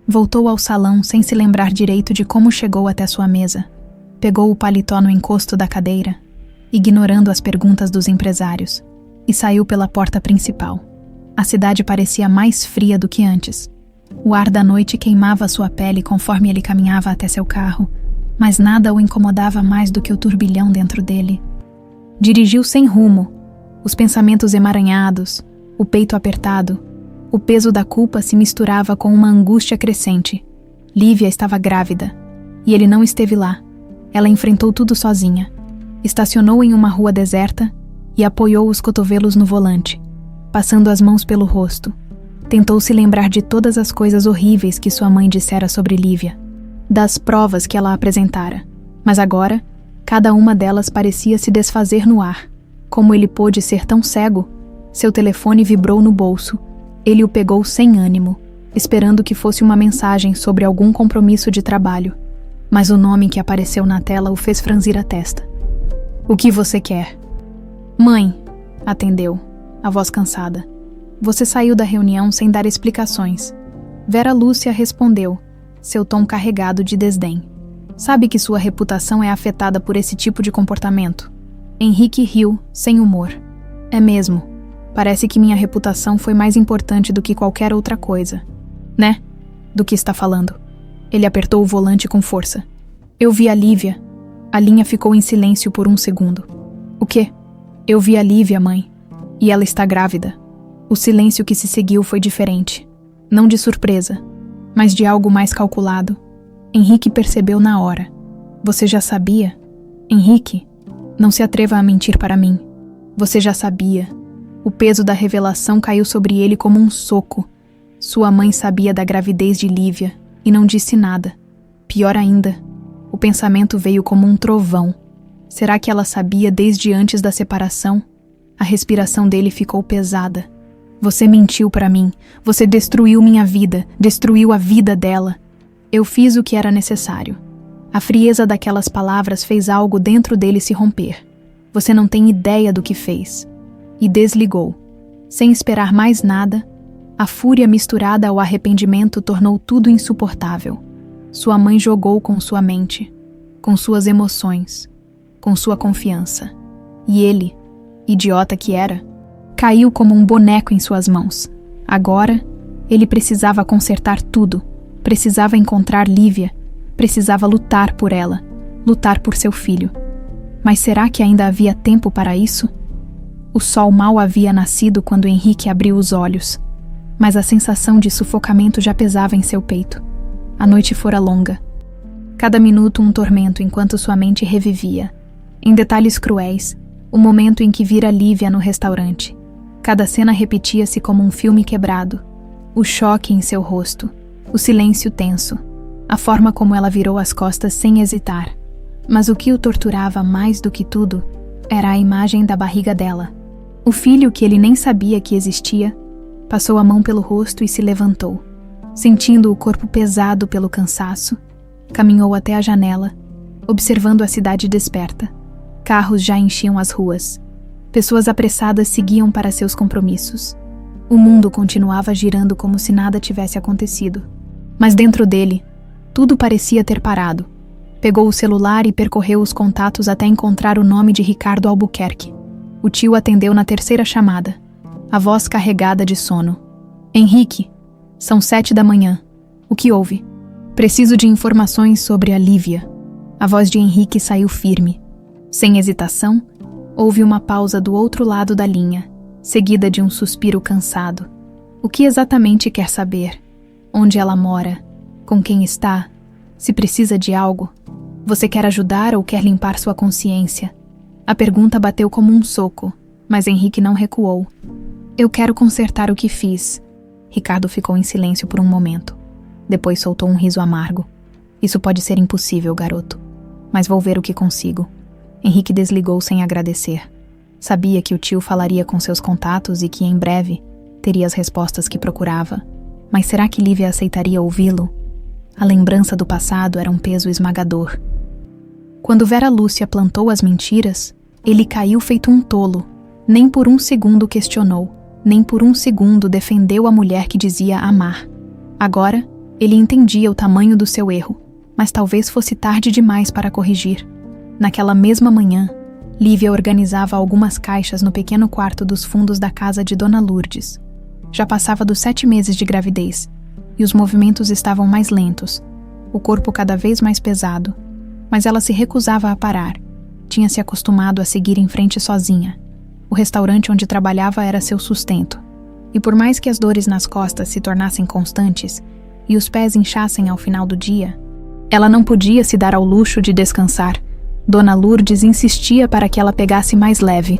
Voltou ao salão sem se lembrar direito de como chegou até sua mesa. Pegou o paletó no encosto da cadeira, ignorando as perguntas dos empresários, e saiu pela porta principal. A cidade parecia mais fria do que antes. O ar da noite queimava sua pele conforme ele caminhava até seu carro, mas nada o incomodava mais do que o turbilhão dentro dele. Dirigiu sem rumo, os pensamentos emaranhados, o peito apertado. O peso da culpa se misturava com uma angústia crescente. Lívia estava grávida, e ele não esteve lá. Ela enfrentou tudo sozinha. Estacionou em uma rua deserta e apoiou os cotovelos no volante, passando as mãos pelo rosto. Tentou se lembrar de todas as coisas horríveis que sua mãe dissera sobre Lívia, das provas que ela apresentara, mas agora, cada uma delas parecia se desfazer no ar. Como ele pôde ser tão cego? Seu telefone vibrou no bolso. Ele o pegou sem ânimo, esperando que fosse uma mensagem sobre algum compromisso de trabalho, mas o nome que apareceu na tela o fez franzir a testa. "O que você quer?" "Mãe", atendeu, a voz cansada. "Você saiu da reunião sem dar explicações." Vera Lúcia respondeu, seu tom carregado de desdém. "Sabe que sua reputação é afetada por esse tipo de comportamento?" Henrique riu, sem humor. "É mesmo. Parece que minha reputação foi mais importante do que qualquer outra coisa." "Né? Do que está falando?" Ele apertou o volante com força. "Eu vi a Lívia." A linha ficou em silêncio por um segundo. "O quê?" "Eu vi a Lívia, mãe. E ela está grávida." O silêncio que se seguiu foi diferente. Não de surpresa, mas de algo mais calculado. Henrique percebeu na hora. "Você já sabia?" "Henrique, não se atreva a mentir para mim. Você já sabia." O peso da revelação caiu sobre ele como um soco. Sua mãe sabia da gravidez de Lívia e não disse nada. Pior ainda, o pensamento veio como um trovão. Será que ela sabia desde antes da separação? A respiração dele ficou pesada. "Você mentiu para mim. Você destruiu minha vida, destruiu a vida dela." Eu fiz o que era necessário. A frieza daquelas palavras fez algo dentro dele se romper. "Você não tem ideia do que fez." E desligou. Sem esperar mais nada, a fúria misturada ao arrependimento tornou tudo insuportável. Sua mãe jogou com sua mente, com suas emoções, com sua confiança. E ele, idiota que era, caiu como um boneco em suas mãos. Agora, ele precisava consertar tudo. Precisava encontrar Lívia. Precisava lutar por ela, lutar por seu filho. Mas será que ainda havia tempo para isso? O sol mal havia nascido quando Henrique abriu os olhos, mas a sensação de sufocamento já pesava em seu peito. A noite fora longa. Cada minuto um tormento enquanto sua mente revivia. Em detalhes cruéis, o momento em que vira Lívia no restaurante. Cada cena repetia-se como um filme quebrado. O choque em seu rosto, o silêncio tenso, a forma como ela virou as costas sem hesitar. Mas o que o torturava mais do que tudo era a imagem da barriga dela. O filho, que ele nem sabia que existia, passou a mão pelo rosto e se levantou. Sentindo o corpo pesado pelo cansaço, caminhou até a janela, observando a cidade desperta. Carros já enchiam as ruas. Pessoas apressadas seguiam para seus compromissos. O mundo continuava girando como se nada tivesse acontecido. Mas dentro dele, tudo parecia ter parado. Pegou o celular e percorreu os contatos até encontrar o nome de Ricardo Albuquerque. O tio atendeu na terceira chamada, a voz carregada de sono. "Henrique, são 7 da manhã. O que houve?" "Preciso de informações sobre a Lívia." A voz de Henrique saiu firme. Sem hesitação, houve uma pausa do outro lado da linha, seguida de um suspiro cansado. "O que exatamente quer saber? Onde ela mora? Com quem está? Se precisa de algo? Você quer ajudar ou quer limpar sua consciência?" A pergunta bateu como um soco, mas Henrique não recuou. "Eu quero consertar o que fiz." Ricardo ficou em silêncio por um momento. Depois soltou um riso amargo. "Isso pode ser impossível, garoto. Mas vou ver o que consigo." Henrique desligou sem agradecer. Sabia que o tio falaria com seus contatos e que, em breve, teria as respostas que procurava. Mas será que Lívia aceitaria ouvi-lo? A lembrança do passado era um peso esmagador. Quando Vera Lúcia plantou as mentiras, ele caiu feito um tolo. Nem por um segundo questionou, nem por um segundo defendeu a mulher que dizia amar. Agora, ele entendia o tamanho do seu erro, mas talvez fosse tarde demais para corrigir. Naquela mesma manhã, Lívia organizava algumas caixas no pequeno quarto dos fundos da casa de Dona Lourdes. Já passava dos 7 meses de gravidez, e os movimentos estavam mais lentos, o corpo cada vez mais pesado, mas ela se recusava a parar. Tinha se acostumado a seguir em frente sozinha. O restaurante onde trabalhava era seu sustento. E por mais que as dores nas costas se tornassem constantes e os pés inchassem ao final do dia, ela não podia se dar ao luxo de descansar. Dona Lourdes insistia para que ela pegasse mais leve,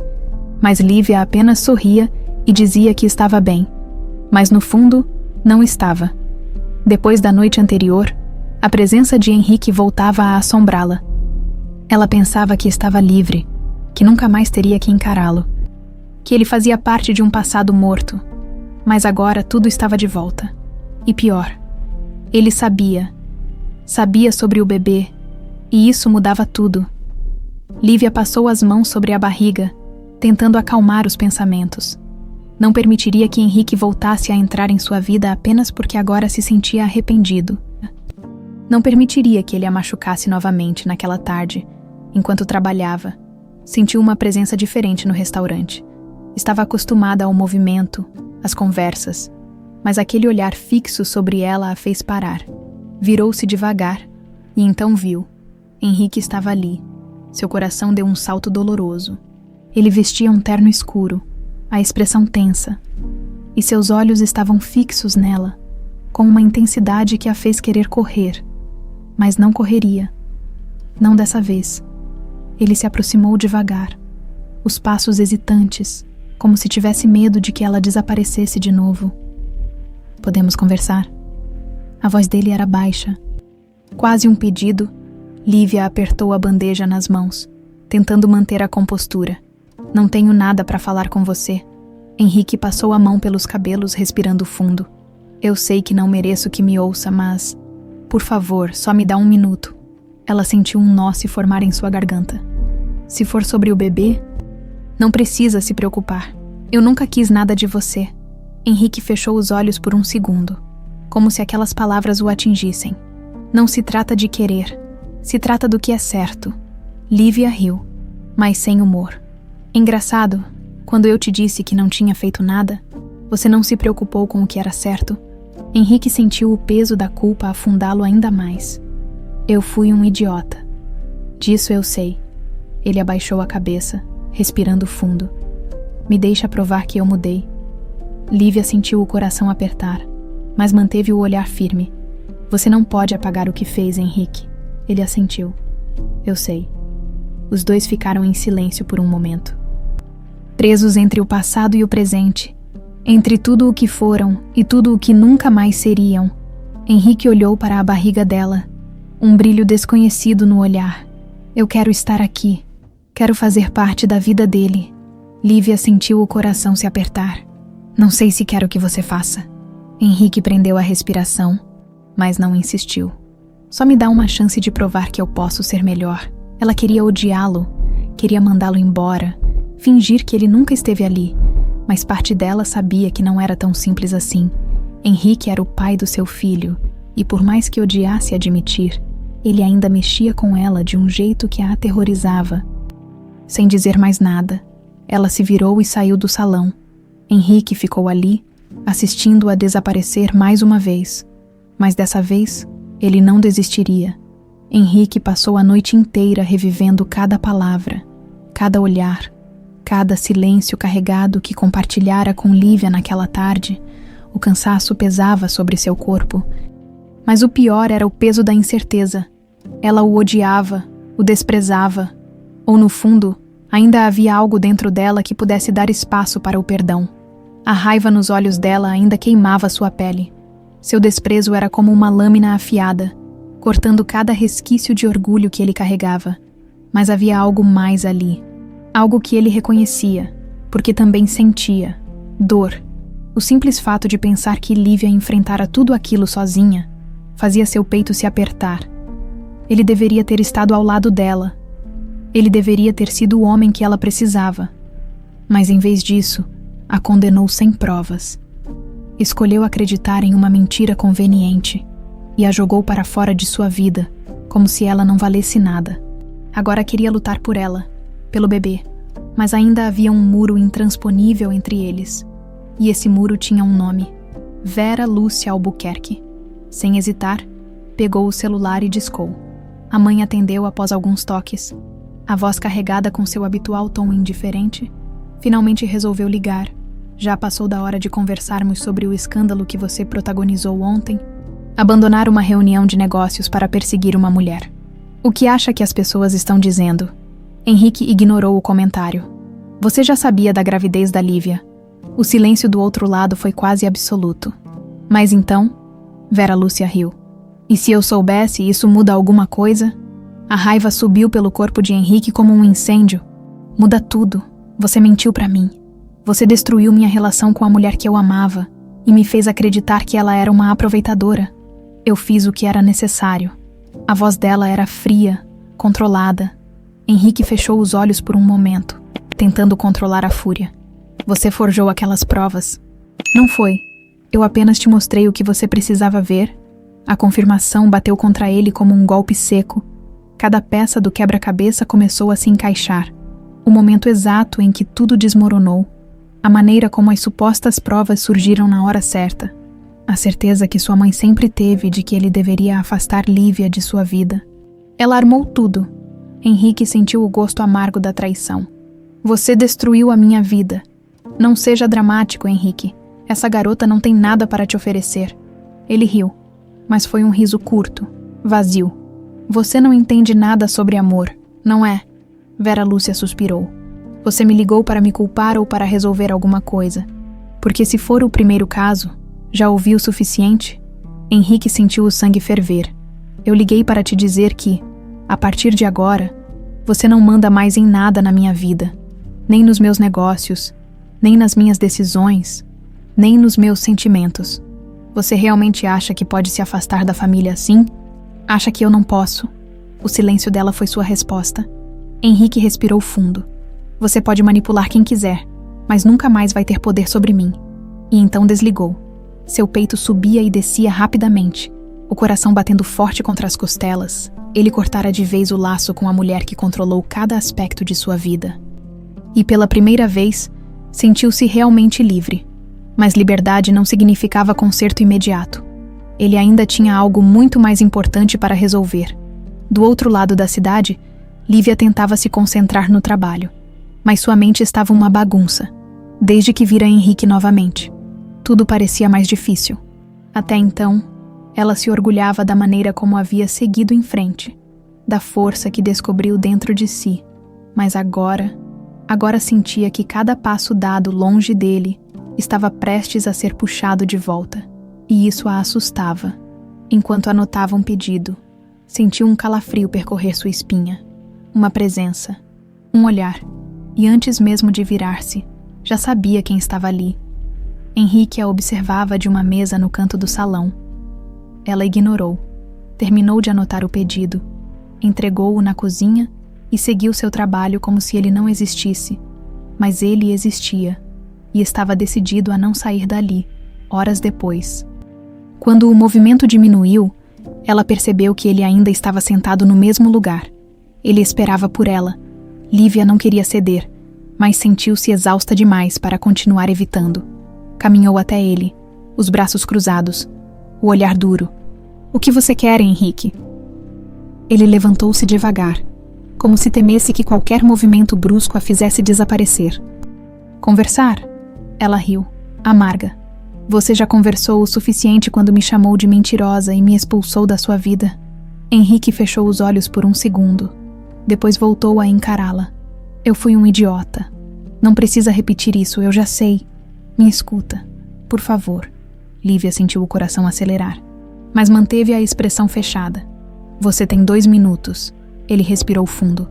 mas Lívia apenas sorria e dizia que estava bem, mas no fundo não estava. Depois da noite anterior, a presença de Henrique voltava a assombrá-la. Ela pensava que estava livre, que nunca mais teria que encará-lo, que ele fazia parte de um passado morto, mas agora tudo estava de volta. E pior, ele sabia sobre o bebê, e isso mudava tudo. Lívia passou as mãos sobre a barriga, tentando acalmar os pensamentos. Não permitiria que Henrique voltasse a entrar em sua vida apenas porque agora se sentia arrependido. Não permitiria que ele a machucasse novamente naquela tarde, enquanto trabalhava. Sentiu uma presença diferente no restaurante. Estava acostumada ao movimento, às conversas, mas aquele olhar fixo sobre ela a fez parar. Virou-se devagar e então viu. Henrique estava ali. Seu coração deu um salto doloroso. Ele vestia um terno escuro, a expressão tensa, e seus olhos estavam fixos nela, com uma intensidade que a fez querer correr, mas não correria. Não dessa vez. Ele se aproximou devagar, os passos hesitantes, como se tivesse medo de que ela desaparecesse de novo. Podemos conversar? A voz dele era baixa. Quase um pedido, Lívia apertou a bandeja nas mãos, tentando manter a compostura. Não tenho nada para falar com você. Henrique passou a mão pelos cabelos, respirando fundo. Eu sei que não mereço que me ouça, mas... Por favor, só me dá 1 minuto. Ela sentiu um nó se formar em sua garganta. Se for sobre o bebê, não precisa se preocupar. Eu nunca quis nada de você. Henrique fechou os olhos por 1 segundo, como se aquelas palavras o atingissem. Não se trata de querer. Se trata do que é certo. Lívia riu, mas sem humor. Engraçado, quando eu te disse que não tinha feito nada, você não se preocupou com o que era certo. Henrique sentiu o peso da culpa afundá-lo ainda mais. Eu fui um idiota. Disso eu sei. Ele abaixou a cabeça, respirando fundo. Me deixa provar que eu mudei. Lívia sentiu o coração apertar, mas manteve o olhar firme. Você não pode apagar o que fez, Henrique. Ele assentiu. Eu sei. Os dois ficaram em silêncio por um momento. Presos entre o passado e o presente, entre tudo o que foram e tudo o que nunca mais seriam, Henrique olhou para a barriga dela, um brilho desconhecido no olhar. Eu quero estar aqui. Quero fazer parte da vida dele. Lívia sentiu o coração se apertar. Não sei se quero que você faça. Henrique prendeu a respiração, mas não insistiu. Só me dá uma chance de provar que eu posso ser melhor. Ela queria odiá-lo, queria mandá-lo embora, fingir que ele nunca esteve ali, mas parte dela sabia que não era tão simples assim. Henrique era o pai do seu filho, e por mais que odiasse admitir, ele ainda mexia com ela de um jeito que a aterrorizava. Sem dizer mais nada, ela se virou e saiu do salão. Henrique ficou ali, assistindo-a desaparecer mais uma vez. Mas dessa vez, ele não desistiria. Henrique passou a noite inteira revivendo cada palavra, cada olhar, cada silêncio carregado que compartilhara com Lívia naquela tarde. O cansaço pesava sobre seu corpo. Mas o pior era o peso da incerteza. Ela o odiava, o desprezava. Ou no fundo, ainda havia algo dentro dela que pudesse dar espaço para o perdão. A raiva nos olhos dela ainda queimava sua pele. Seu desprezo era como uma lâmina afiada, cortando cada resquício de orgulho que ele carregava. Mas havia algo mais ali. Algo que ele reconhecia, porque também sentia. Dor. O simples fato de pensar que Lívia enfrentara tudo aquilo sozinha fazia seu peito se apertar. Ele deveria ter estado ao lado dela. Ele deveria ter sido o homem que ela precisava. Mas em vez disso, a condenou sem provas. Escolheu acreditar em uma mentira conveniente e a jogou para fora de sua vida, como se ela não valesse nada. Agora queria lutar por ela, pelo bebê, mas ainda havia um muro intransponível entre eles. E esse muro tinha um nome: Vera Lúcia Albuquerque. Sem hesitar, pegou o celular e discou. A mãe atendeu após alguns toques. A voz carregada com seu habitual tom indiferente, finalmente resolveu ligar. Já passou da hora de conversarmos sobre o escândalo que você protagonizou ontem? Abandonar uma reunião de negócios para perseguir uma mulher. O que acha que as pessoas estão dizendo? Henrique ignorou o comentário. Você já sabia da gravidez da Lívia. O silêncio do outro lado foi quase absoluto. Mas então, Vera Lúcia riu. E se eu soubesse, isso muda alguma coisa? A raiva subiu pelo corpo de Henrique como um incêndio. Muda tudo. Você mentiu pra mim. Você destruiu minha relação com a mulher que eu amava e me fez acreditar que ela era uma aproveitadora. Eu fiz o que era necessário. A voz dela era fria, controlada. Henrique fechou os olhos por um momento, tentando controlar a fúria. Você forjou aquelas provas. Não foi. Eu apenas te mostrei o que você precisava ver. A confirmação bateu contra ele como um golpe seco. Cada peça do quebra-cabeça começou a se encaixar. O momento exato em que tudo desmoronou. A maneira como as supostas provas surgiram na hora certa. A certeza que sua mãe sempre teve de que ele deveria afastar Lívia de sua vida. Ela armou tudo. Henrique sentiu o gosto amargo da traição. Você destruiu a minha vida. Não seja dramático, Henrique. Essa garota não tem nada para te oferecer. Ele riu, mas foi um riso curto, vazio. Você não entende nada sobre amor, não é? Vera Lúcia suspirou. Você me ligou para me culpar ou para resolver alguma coisa. Porque se for o primeiro caso, já ouvi o suficiente? Henrique sentiu o sangue ferver. Eu liguei para te dizer que, a partir de agora, você não manda mais em nada na minha vida. Nem nos meus negócios, nem nas minhas decisões, nem nos meus sentimentos. Você realmente acha que pode se afastar da família assim? Acha que eu não posso? O silêncio dela foi sua resposta. Henrique respirou fundo. Você pode manipular quem quiser, mas nunca mais vai ter poder sobre mim. E então desligou. Seu peito subia e descia rapidamente, o coração batendo forte contra as costelas. Ele cortara de vez o laço com a mulher que controlou cada aspecto de sua vida. E pela primeira vez, sentiu-se realmente livre. Mas liberdade não significava conserto imediato. Ele ainda tinha algo muito mais importante para resolver. Do outro lado da cidade, Lívia tentava se concentrar no trabalho. Mas sua mente estava uma bagunça, desde que vira Henrique novamente. Tudo parecia mais difícil. Até então, ela se orgulhava da maneira como havia seguido em frente, da força que descobriu dentro de si. Mas agora sentia que cada passo dado longe dele estava prestes a ser puxado de volta. E isso a assustava. Enquanto anotava um pedido, sentiu um calafrio percorrer sua espinha. Uma presença, um olhar. E antes mesmo de virar-se, já sabia quem estava ali. Henrique a observava de uma mesa no canto do salão. Ela ignorou. Terminou de anotar o pedido, entregou-o na cozinha e seguiu seu trabalho como se ele não existisse. Mas ele existia, e estava decidido a não sair dali, horas depois. Quando o movimento diminuiu, ela percebeu que ele ainda estava sentado no mesmo lugar. Ele esperava por ela. Lívia não queria ceder, mas sentiu-se exausta demais para continuar evitando. Caminhou até ele, os braços cruzados, o olhar duro. O que você quer, Henrique? Ele levantou-se devagar, como se temesse que qualquer movimento brusco a fizesse desaparecer. Conversar? Ela riu, amarga. Você já conversou o suficiente quando me chamou de mentirosa e me expulsou da sua vida. Henrique fechou os olhos por um segundo. Depois voltou a encará-la. Eu fui um idiota. Não precisa repetir isso, eu já sei. Me escuta, por favor. Lívia sentiu o coração acelerar, mas manteve a expressão fechada. Você tem 2 minutos. Ele respirou fundo.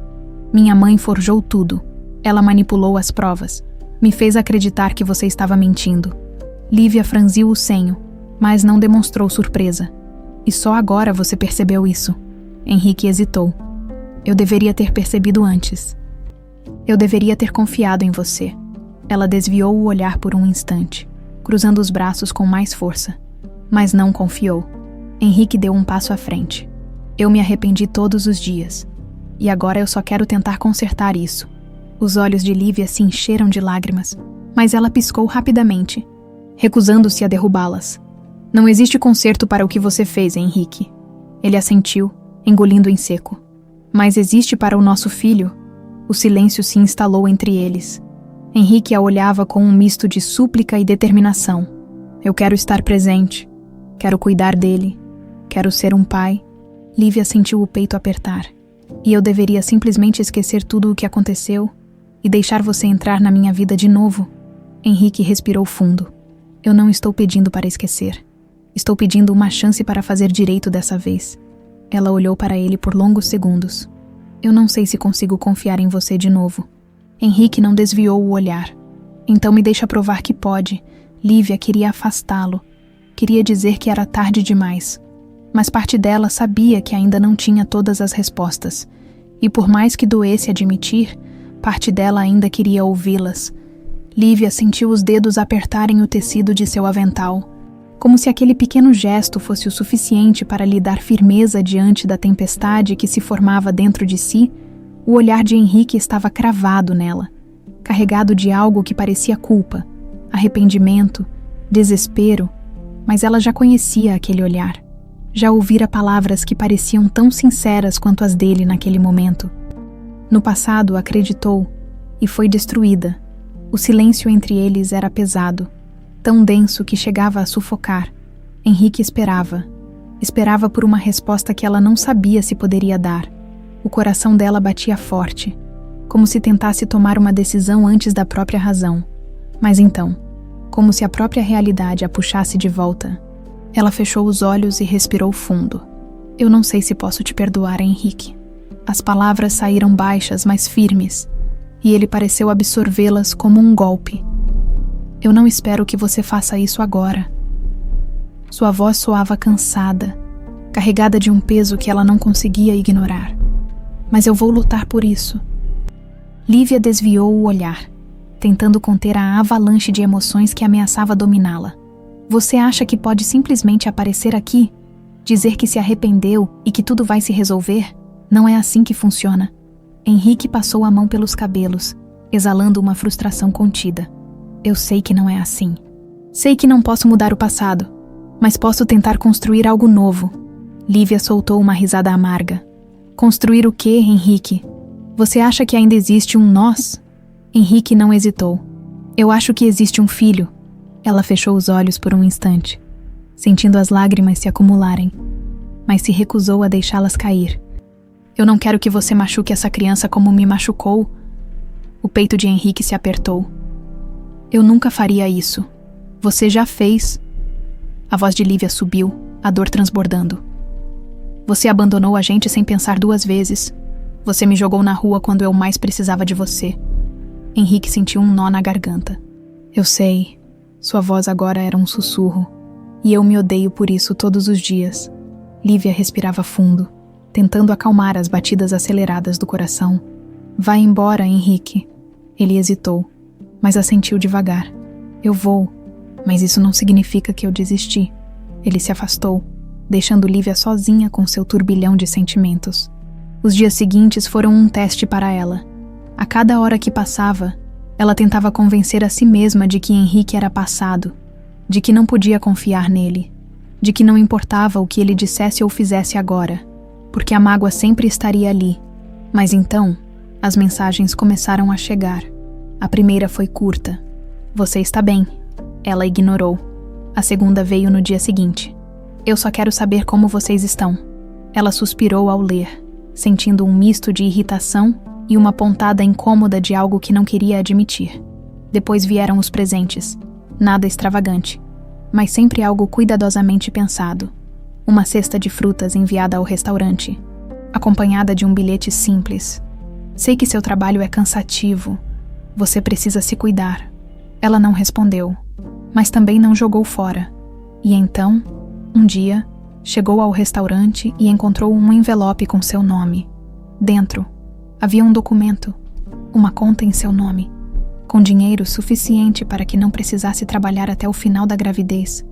Minha mãe forjou tudo. Ela manipulou as provas. Me fez acreditar que você estava mentindo. Lívia franziu o senho, mas não demonstrou surpresa. E só agora você percebeu isso. Henrique hesitou. Eu deveria ter percebido antes. Eu deveria ter confiado em você. Ela desviou o olhar por um instante, cruzando os braços com mais força. Mas não confiou. Henrique deu um passo à frente. Eu me arrependi todos os dias. E agora eu só quero tentar consertar isso. Os olhos de Lívia se encheram de lágrimas, mas ela piscou rapidamente, recusando-se a derrubá-las. Não existe conserto para o que você fez, Henrique. Ele assentiu, engolindo em seco. Mas existe para o nosso filho. O silêncio se instalou entre eles. Henrique a olhava com um misto de súplica e determinação. Eu quero estar presente. Quero cuidar dele. Quero ser um pai. Lívia sentiu o peito apertar. e eu deveria simplesmente esquecer tudo o que aconteceu e deixar você entrar na minha vida de novo. Henrique respirou fundo. Eu não estou pedindo para esquecer. Estou pedindo uma chance para fazer direito dessa vez. Ela olhou para ele por longos segundos. Eu não sei se consigo confiar em você de novo. Henrique não desviou o olhar. Então me deixa provar que pode. Lívia queria afastá-lo. Queria dizer que era tarde demais. Mas parte dela sabia que ainda não tinha todas as respostas. E por mais que doesse admitir, parte dela ainda queria ouvi-las. Lívia sentiu os dedos apertarem o tecido de seu avental, como se aquele pequeno gesto fosse o suficiente para lhe dar firmeza diante da tempestade que se formava dentro de si. O olhar de Henrique estava cravado nela, carregado de algo que parecia culpa, arrependimento, desespero, mas ela já conhecia aquele olhar. Já ouvira palavras que pareciam tão sinceras quanto as dele naquele momento. No passado, acreditou, e foi destruída. O silêncio entre eles era pesado, tão denso que chegava a sufocar. Henrique esperava. Esperava por uma resposta que ela não sabia se poderia dar. O coração dela batia forte, como se tentasse tomar uma decisão antes da própria razão. Mas então, como se a própria realidade a puxasse de volta, ela fechou os olhos e respirou fundo. Eu não sei se posso te perdoar, Henrique. As palavras saíram baixas, mas firmes, e ele pareceu absorvê-las como um golpe. Eu não espero que você faça isso agora. Sua voz soava cansada, carregada de um peso que ela não conseguia ignorar. Mas eu vou lutar por isso. Lívia desviou o olhar, tentando conter a avalanche de emoções que ameaçava dominá-la. Você acha que pode simplesmente aparecer aqui, dizer que se arrependeu e que tudo vai se resolver? Não é assim que funciona. Henrique passou a mão pelos cabelos, exalando uma frustração contida. Eu sei que não é assim. Sei que não posso mudar o passado, mas posso tentar construir algo novo. Lívia soltou uma risada amarga. Construir o quê, Henrique? Você acha que ainda existe um nós? Henrique não hesitou. Eu acho que existe um filho. Ela fechou os olhos por um instante, sentindo as lágrimas se acumularem, mas se recusou a deixá-las cair. Eu não quero que você machuque essa criança como me machucou. O peito de Henrique se apertou. Eu nunca faria isso. Você já fez. A voz de Lívia subiu, a dor transbordando. Você abandonou a gente sem pensar duas vezes. Você me jogou na rua quando eu mais precisava de você. Henrique sentiu um nó na garganta. Eu sei. Sua voz agora era um sussurro. E eu me odeio por isso todos os dias. Lívia respirava fundo, tentando acalmar as batidas aceleradas do coração. Vá embora, Henrique. Ele hesitou, mas assentiu devagar. Eu vou, mas isso não significa que eu desisti. Ele se afastou, deixando Lívia sozinha com seu turbilhão de sentimentos. Os dias seguintes foram um teste para ela. A cada hora que passava, ela tentava convencer a si mesma de que Henrique era passado, de que não podia confiar nele, de que não importava o que ele dissesse ou fizesse agora, porque a mágoa sempre estaria ali. Mas então, as mensagens começaram a chegar. A primeira foi curta. Você está bem? Ela ignorou. A segunda veio no dia seguinte. Eu só quero saber como vocês estão. Ela suspirou ao ler, sentindo um misto de irritação e uma pontada incômoda de algo que não queria admitir. Depois vieram os presentes. Nada extravagante, mas sempre algo cuidadosamente pensado. Uma cesta de frutas enviada ao restaurante, acompanhada de um bilhete simples. Sei que seu trabalho é cansativo. Você precisa se cuidar. Ela não respondeu, mas também não jogou fora. E então, um dia, chegou ao restaurante e encontrou um envelope com seu nome. Dentro, havia um documento, uma conta em seu nome, com dinheiro suficiente para que não precisasse trabalhar até o final da gravidez.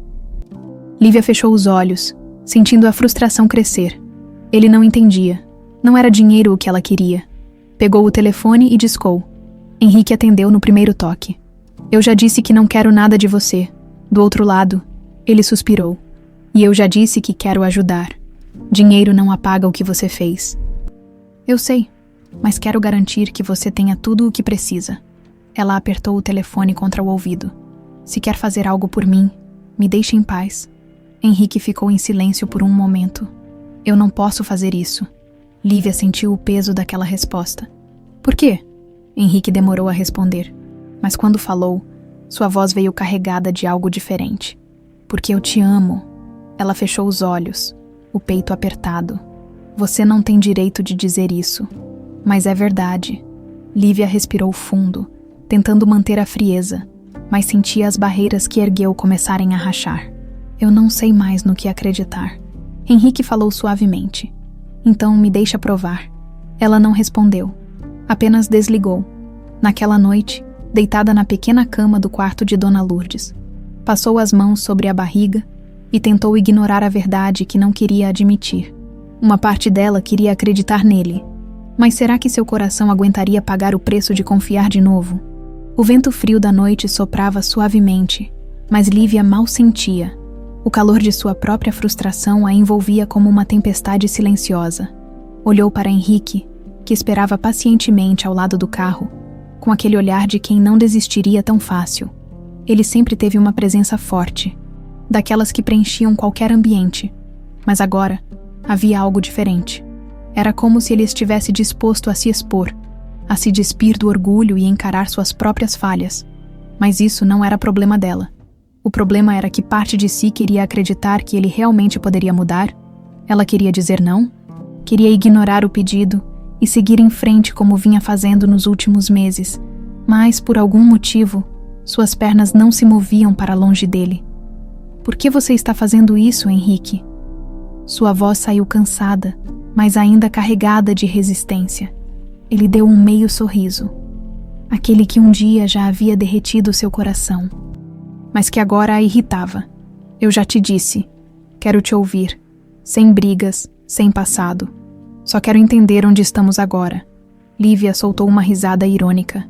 Lívia fechou os olhos, sentindo a frustração crescer. Ele não entendia. Não era dinheiro o que ela queria. Pegou o telefone e discou. Henrique atendeu no primeiro toque. Eu já disse que não quero nada de você. Do outro lado, ele suspirou. E eu já disse que quero ajudar. Dinheiro não apaga o que você fez. Eu sei, mas quero garantir que você tenha tudo o que precisa. Ela apertou o telefone contra o ouvido. Se quer fazer algo por mim, me deixe em paz. Henrique ficou em silêncio por um momento. Eu não posso fazer isso. Lívia sentiu o peso daquela resposta. Por quê? Henrique demorou a responder, mas quando falou, sua voz veio carregada de algo diferente. Porque eu te amo. Ela fechou os olhos, o peito apertado. Você não tem direito de dizer isso. Mas é verdade. Lívia respirou fundo, tentando manter a frieza, mas sentia as barreiras que ergueu começarem a rachar. Eu não sei mais no que acreditar. Henrique falou suavemente. Então me deixa provar. Ela não respondeu. Apenas desligou. Naquela noite, deitada na pequena cama do quarto de Dona Lourdes, passou as mãos sobre a barriga e tentou ignorar a verdade que não queria admitir. Uma parte dela queria acreditar nele. Mas será que seu coração aguentaria pagar o preço de confiar de novo? O vento frio da noite soprava suavemente, mas Lívia mal sentia. O calor de sua própria frustração a envolvia como uma tempestade silenciosa. Olhou para Henrique, que esperava pacientemente ao lado do carro, com aquele olhar de quem não desistiria tão fácil. Ele sempre teve uma presença forte, daquelas que preenchiam qualquer ambiente, mas agora havia algo diferente. Era como se ele estivesse disposto a se expor, a se despir do orgulho e encarar suas próprias falhas. Mas isso não era problema dela. O problema era que parte de si queria acreditar que ele realmente poderia mudar. Ela queria dizer não, queria ignorar o pedido e seguir em frente como vinha fazendo nos últimos meses, mas, por algum motivo, suas pernas não se moviam para longe dele. Por que você está fazendo isso, Henrique? Sua voz saiu cansada, mas ainda carregada de resistência. Ele deu um meio sorriso, aquele que um dia já havia derretido seu coração, mas que agora a irritava. Eu já te disse, quero te ouvir, sem brigas, sem passado. Só quero entender onde estamos agora. Lívia soltou uma risada irônica.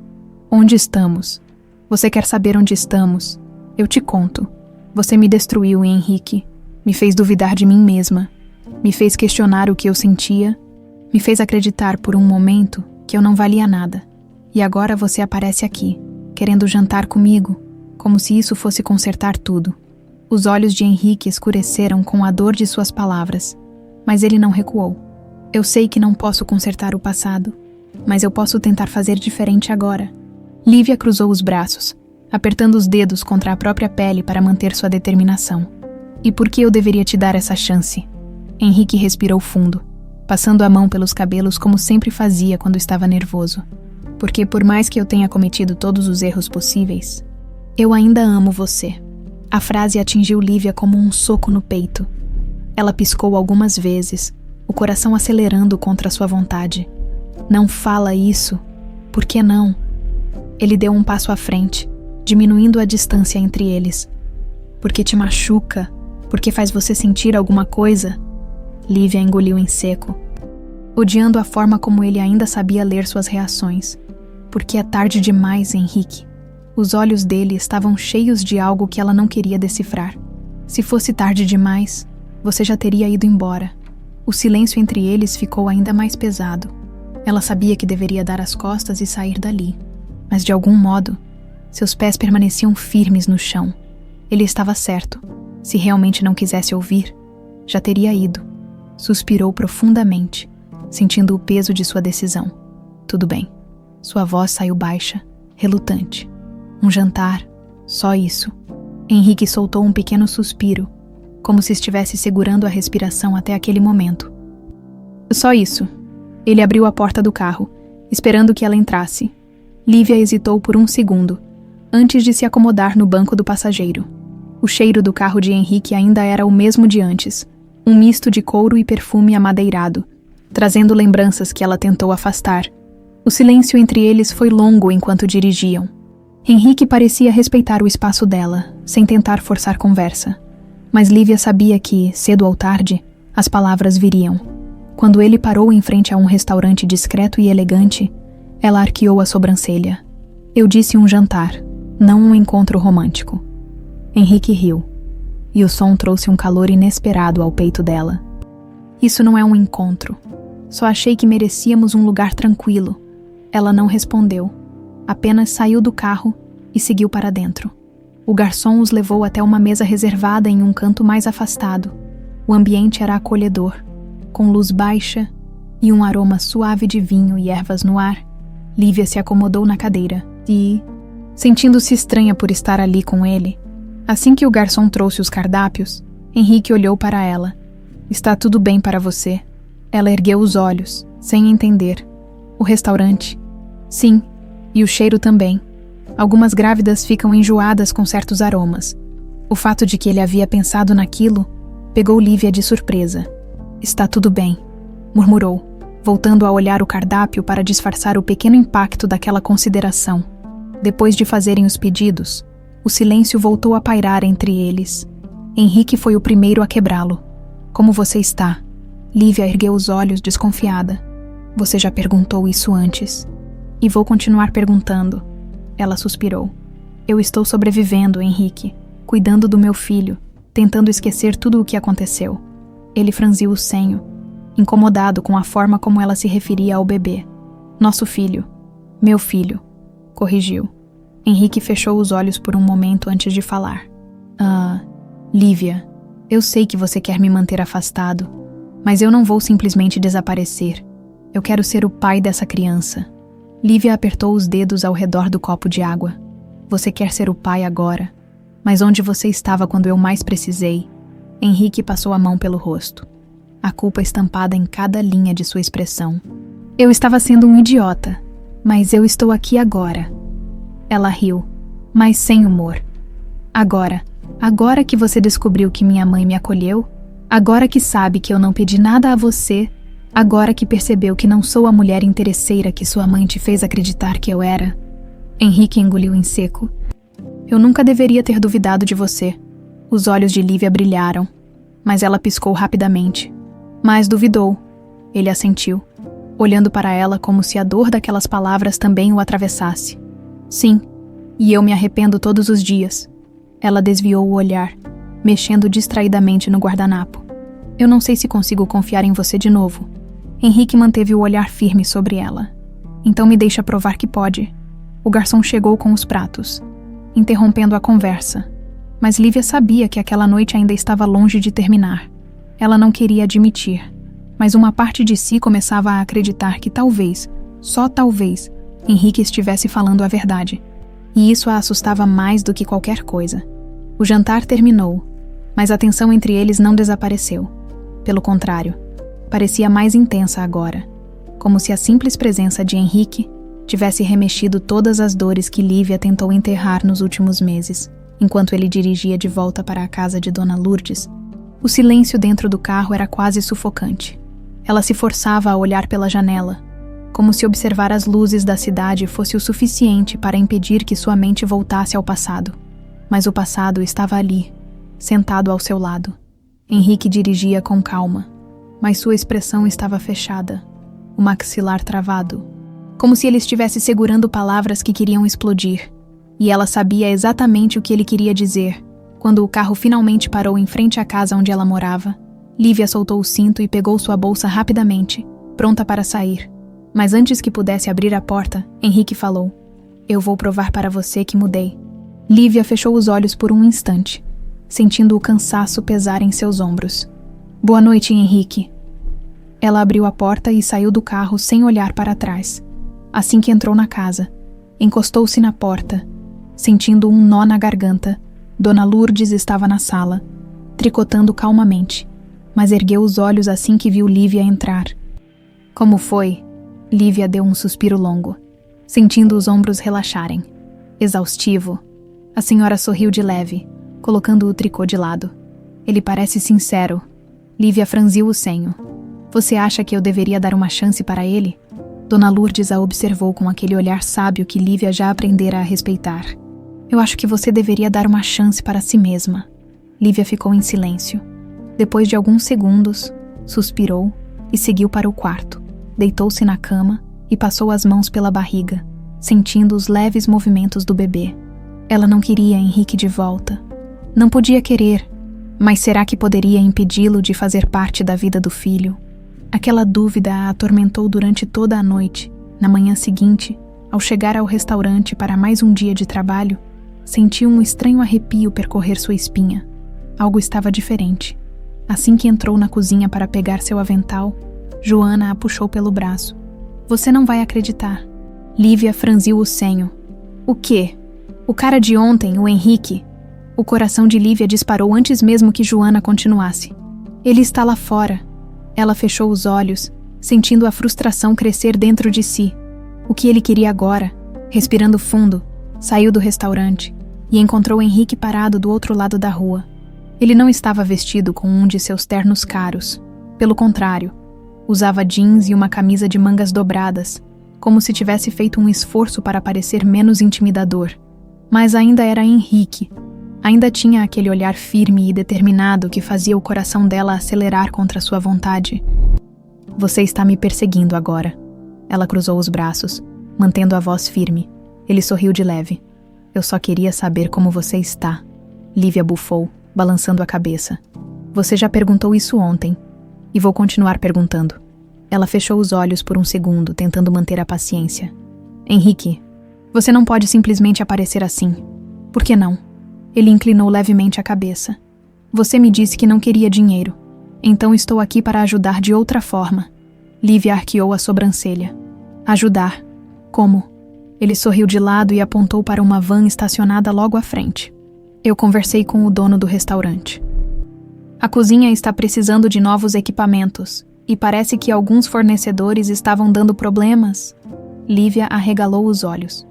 Onde estamos? Você quer saber onde estamos? Eu te conto. Você me destruiu, Henrique. Me fez duvidar de mim mesma. Me fez questionar o que eu sentia. Me fez acreditar por um momento que eu não valia nada. E agora você aparece aqui, querendo jantar comigo, como se isso fosse consertar tudo. Os olhos de Henrique escureceram com a dor de suas palavras, mas ele não recuou. Eu sei que não posso consertar o passado, mas eu posso tentar fazer diferente agora. Lívia cruzou os braços, apertando os dedos contra a própria pele para manter sua determinação. E por que eu deveria te dar essa chance? Henrique respirou fundo, passando a mão pelos cabelos como sempre fazia quando estava nervoso. Porque por mais que eu tenha cometido todos os erros possíveis, eu ainda amo você. A frase atingiu Lívia como um soco no peito. Ela piscou algumas vezes, o coração acelerando contra sua vontade. Não fala isso. Por que não? Ele deu um passo à frente, diminuindo a distância entre eles. Porque te machuca? Porque faz você sentir alguma coisa? Lívia engoliu em seco, odiando a forma como ele ainda sabia ler suas reações. Porque é tarde demais, Henrique. Os olhos dele estavam cheios de algo que ela não queria decifrar. Se fosse tarde demais, você já teria ido embora. O silêncio entre eles ficou ainda mais pesado. Ela sabia que deveria dar as costas e sair dali. Mas de algum modo, seus pés permaneciam firmes no chão. Ele estava certo. Se realmente não quisesse ouvir, já teria ido. Suspirou profundamente, sentindo o peso de sua decisão. Tudo bem. Sua voz saiu baixa, relutante. Um jantar, só isso. Henrique soltou um pequeno suspiro, como se estivesse segurando a respiração até aquele momento. Só isso. Ele abriu a porta do carro, esperando que ela entrasse. Lívia hesitou por um segundo, antes de se acomodar no banco do passageiro. O cheiro do carro de Henrique ainda era o mesmo de antes, um misto de couro e perfume amadeirado, trazendo lembranças que ela tentou afastar. O silêncio entre eles foi longo enquanto dirigiam. Henrique parecia respeitar o espaço dela, sem tentar forçar conversa. Mas Lívia sabia que, cedo ou tarde, as palavras viriam. Quando ele parou em frente a um restaurante discreto e elegante, ela arqueou a sobrancelha. Eu disse um jantar, não um encontro romântico. Henrique riu, e o som trouxe um calor inesperado ao peito dela. Isso não é um encontro. Só achei que merecíamos um lugar tranquilo. Ela não respondeu. Apenas saiu do carro e seguiu para dentro. O garçom os levou até uma mesa reservada em um canto mais afastado. O ambiente era acolhedor, com luz baixa e um aroma suave de vinho e ervas no ar, Lívia se acomodou na cadeira e, sentindo-se estranha por estar ali com ele, assim que o garçom trouxe os cardápios, Henrique olhou para ela. Está tudo bem para você? Ela ergueu os olhos, sem entender. O restaurante? Sim, e o cheiro também. Algumas grávidas ficam enjoadas com certos aromas. O fato de que ele havia pensado naquilo pegou Lívia de surpresa. Está tudo bem, murmurou, voltando a olhar o cardápio para disfarçar o pequeno impacto daquela consideração. Depois de fazerem os pedidos, o silêncio voltou a pairar entre eles. Henrique foi o primeiro a quebrá-lo. Como você está? Lívia ergueu os olhos desconfiada. Você já perguntou isso antes. E vou continuar perguntando. Ela suspirou. Eu estou sobrevivendo, Henrique, cuidando do meu filho, tentando esquecer tudo o que aconteceu. Ele franziu o senho, incomodado com a forma como ela se referia ao bebê. Nosso filho. Meu filho. Corrigiu. Henrique fechou os olhos por um momento antes de falar. Lívia, eu sei que você quer me manter afastado, mas eu não vou simplesmente desaparecer. Eu quero ser o pai dessa criança. Lívia apertou os dedos ao redor do copo de água. Você quer ser o pai agora, mas onde você estava quando eu mais precisei? Henrique passou a mão pelo rosto, a culpa estampada em cada linha de sua expressão. Eu estava sendo um idiota, mas eu estou aqui agora. Ela riu, mas sem humor. Agora que você descobriu que minha mãe me acolheu, agora que sabe que eu não pedi nada a você, agora que percebeu que não sou a mulher interesseira que sua mãe te fez acreditar que eu era. Henrique engoliu em seco. Eu nunca deveria ter duvidado de você. Os olhos de Lívia brilharam, mas ela piscou rapidamente. Mas duvidou. Ele assentiu, olhando para ela como se a dor daquelas palavras também o atravessasse. Sim, e eu me arrependo todos os dias. Ela desviou o olhar, mexendo distraidamente no guardanapo. Eu não sei se consigo confiar em você de novo. Henrique manteve o olhar firme sobre ela. Então me deixa provar que pode. O garçom chegou com os pratos, interrompendo a conversa. Mas Lívia sabia que aquela noite ainda estava longe de terminar. Ela não queria admitir, mas uma parte de si começava a acreditar que talvez, só talvez, Henrique estivesse falando a verdade. E isso a assustava mais do que qualquer coisa. O jantar terminou, mas a tensão entre eles não desapareceu. Pelo contrário, parecia mais intensa agora, como se a simples presença de Henrique tivesse remexido todas as dores que Lívia tentou enterrar nos últimos meses, enquanto ele dirigia de volta para a casa de Dona Lourdes. O silêncio dentro do carro era quase sufocante. Ela se forçava a olhar pela janela, como se observar as luzes da cidade fosse o suficiente para impedir que sua mente voltasse ao passado. Mas o passado estava ali, sentado ao seu lado. Henrique dirigia com calma, mas sua expressão estava fechada, o maxilar travado, como se ele estivesse segurando palavras que queriam explodir. E ela sabia exatamente o que ele queria dizer. Quando o carro finalmente parou em frente à casa onde ela morava, Lívia soltou o cinto e pegou sua bolsa rapidamente, pronta para sair. Mas antes que pudesse abrir a porta, Henrique falou: Eu vou provar para você que mudei. Lívia fechou os olhos por um instante, sentindo o cansaço pesar em seus ombros. Boa noite, Henrique. Ela abriu a porta e saiu do carro sem olhar para trás. Assim que entrou na casa, encostou-se na porta, sentindo um nó na garganta. Dona Lourdes estava na sala, tricotando calmamente, mas ergueu os olhos assim que viu Lívia entrar. Como foi? Lívia deu um suspiro longo, sentindo os ombros relaxarem. Exaustivo. A senhora sorriu de leve, colocando o tricô de lado. Ele parece sincero. Lívia franziu o senho. Você acha que eu deveria dar uma chance para ele? Dona Lourdes a observou com aquele olhar sábio que Lívia já aprendera a respeitar. Eu acho que você deveria dar uma chance para si mesma. Lívia ficou em silêncio. Depois de alguns segundos, suspirou e seguiu para o quarto. Deitou-se na cama e passou as mãos pela barriga, sentindo os leves movimentos do bebê. Ela não queria Henrique de volta. Não podia querer, mas será que poderia impedi-lo de fazer parte da vida do filho? Aquela dúvida a atormentou durante toda a noite. Na manhã seguinte, ao chegar ao restaurante para mais um dia de trabalho, sentiu um estranho arrepio percorrer sua espinha. Algo estava diferente. Assim que entrou na cozinha para pegar seu avental, Joana a puxou pelo braço. Você não vai acreditar. Lívia franziu o senho. O quê? O cara de ontem, o Henrique. O coração de Lívia disparou antes mesmo que Joana continuasse. Ele está lá fora. Ela fechou os olhos, sentindo a frustração crescer dentro de si. O que ele queria agora? Respirando fundo, saiu do restaurante e encontrou Henrique parado do outro lado da rua. Ele não estava vestido com um de seus ternos caros. Pelo contrário, usava jeans e uma camisa de mangas dobradas, como se tivesse feito um esforço para parecer menos intimidador. Mas ainda era Henrique. Ainda tinha aquele olhar firme e determinado que fazia o coração dela acelerar contra sua vontade. Você está me perseguindo agora. Ela cruzou os braços, mantendo a voz firme. Ele sorriu de leve. Eu só queria saber como você está. Lívia bufou, balançando a cabeça. Você já perguntou isso ontem. E vou continuar perguntando. Ela fechou os olhos por um segundo, tentando manter a paciência. Henrique, você não pode simplesmente aparecer assim. Por que não? Ele inclinou levemente a cabeça. Você me disse que não queria dinheiro. Então estou aqui para ajudar de outra forma. Lívia arqueou a sobrancelha. Ajudar? Como? Ele sorriu de lado e apontou para uma van estacionada logo à frente. Eu conversei com o dono do restaurante. A cozinha está precisando de novos equipamentos e parece que alguns fornecedores estavam dando problemas. Lívia arregalou os olhos.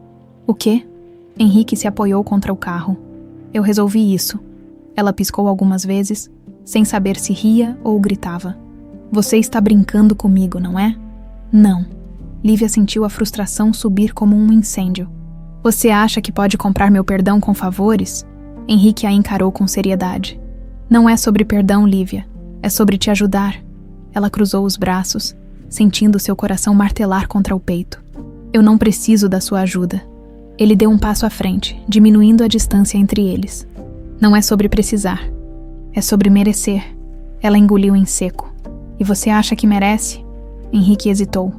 O quê? Henrique se apoiou contra o carro. Eu resolvi isso. Ela piscou algumas vezes, sem saber se ria ou gritava. Você está brincando comigo, não é? Não. Lívia sentiu a frustração subir como um incêndio. Você acha que pode comprar meu perdão com favores? Henrique a encarou com seriedade. Não é sobre perdão, Lívia. É sobre te ajudar. Ela cruzou os braços, sentindo seu coração martelar contra o peito. Eu não preciso da sua ajuda. Ele deu um passo à frente, diminuindo a distância entre eles. Não é sobre precisar. É sobre merecer. Ela engoliu em seco. E você acha que merece? Henrique hesitou.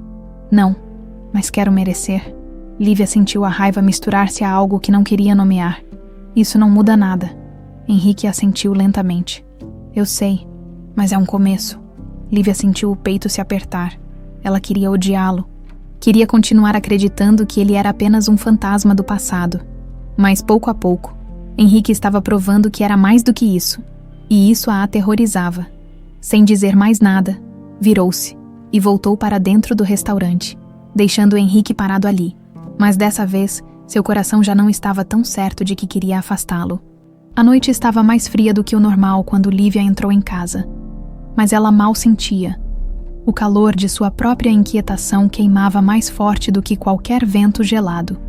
Não, mas quero merecer. Lívia sentiu a raiva misturar-se a algo que não queria nomear. Isso não muda nada. Henrique assentiu lentamente. Eu sei, mas é um começo. Lívia sentiu o peito se apertar. Ela queria odiá-lo. Queria continuar acreditando que ele era apenas um fantasma do passado. Mas pouco a pouco, Henrique estava provando que era mais do que isso. E isso a aterrorizava. Sem dizer mais nada, virou-se e voltou para dentro do restaurante, deixando Henrique parado ali. Mas dessa vez, seu coração já não estava tão certo de que queria afastá-lo. A noite estava mais fria do que o normal quando Lívia entrou em casa. Mas ela mal sentia. O calor de sua própria inquietação queimava mais forte do que qualquer vento gelado.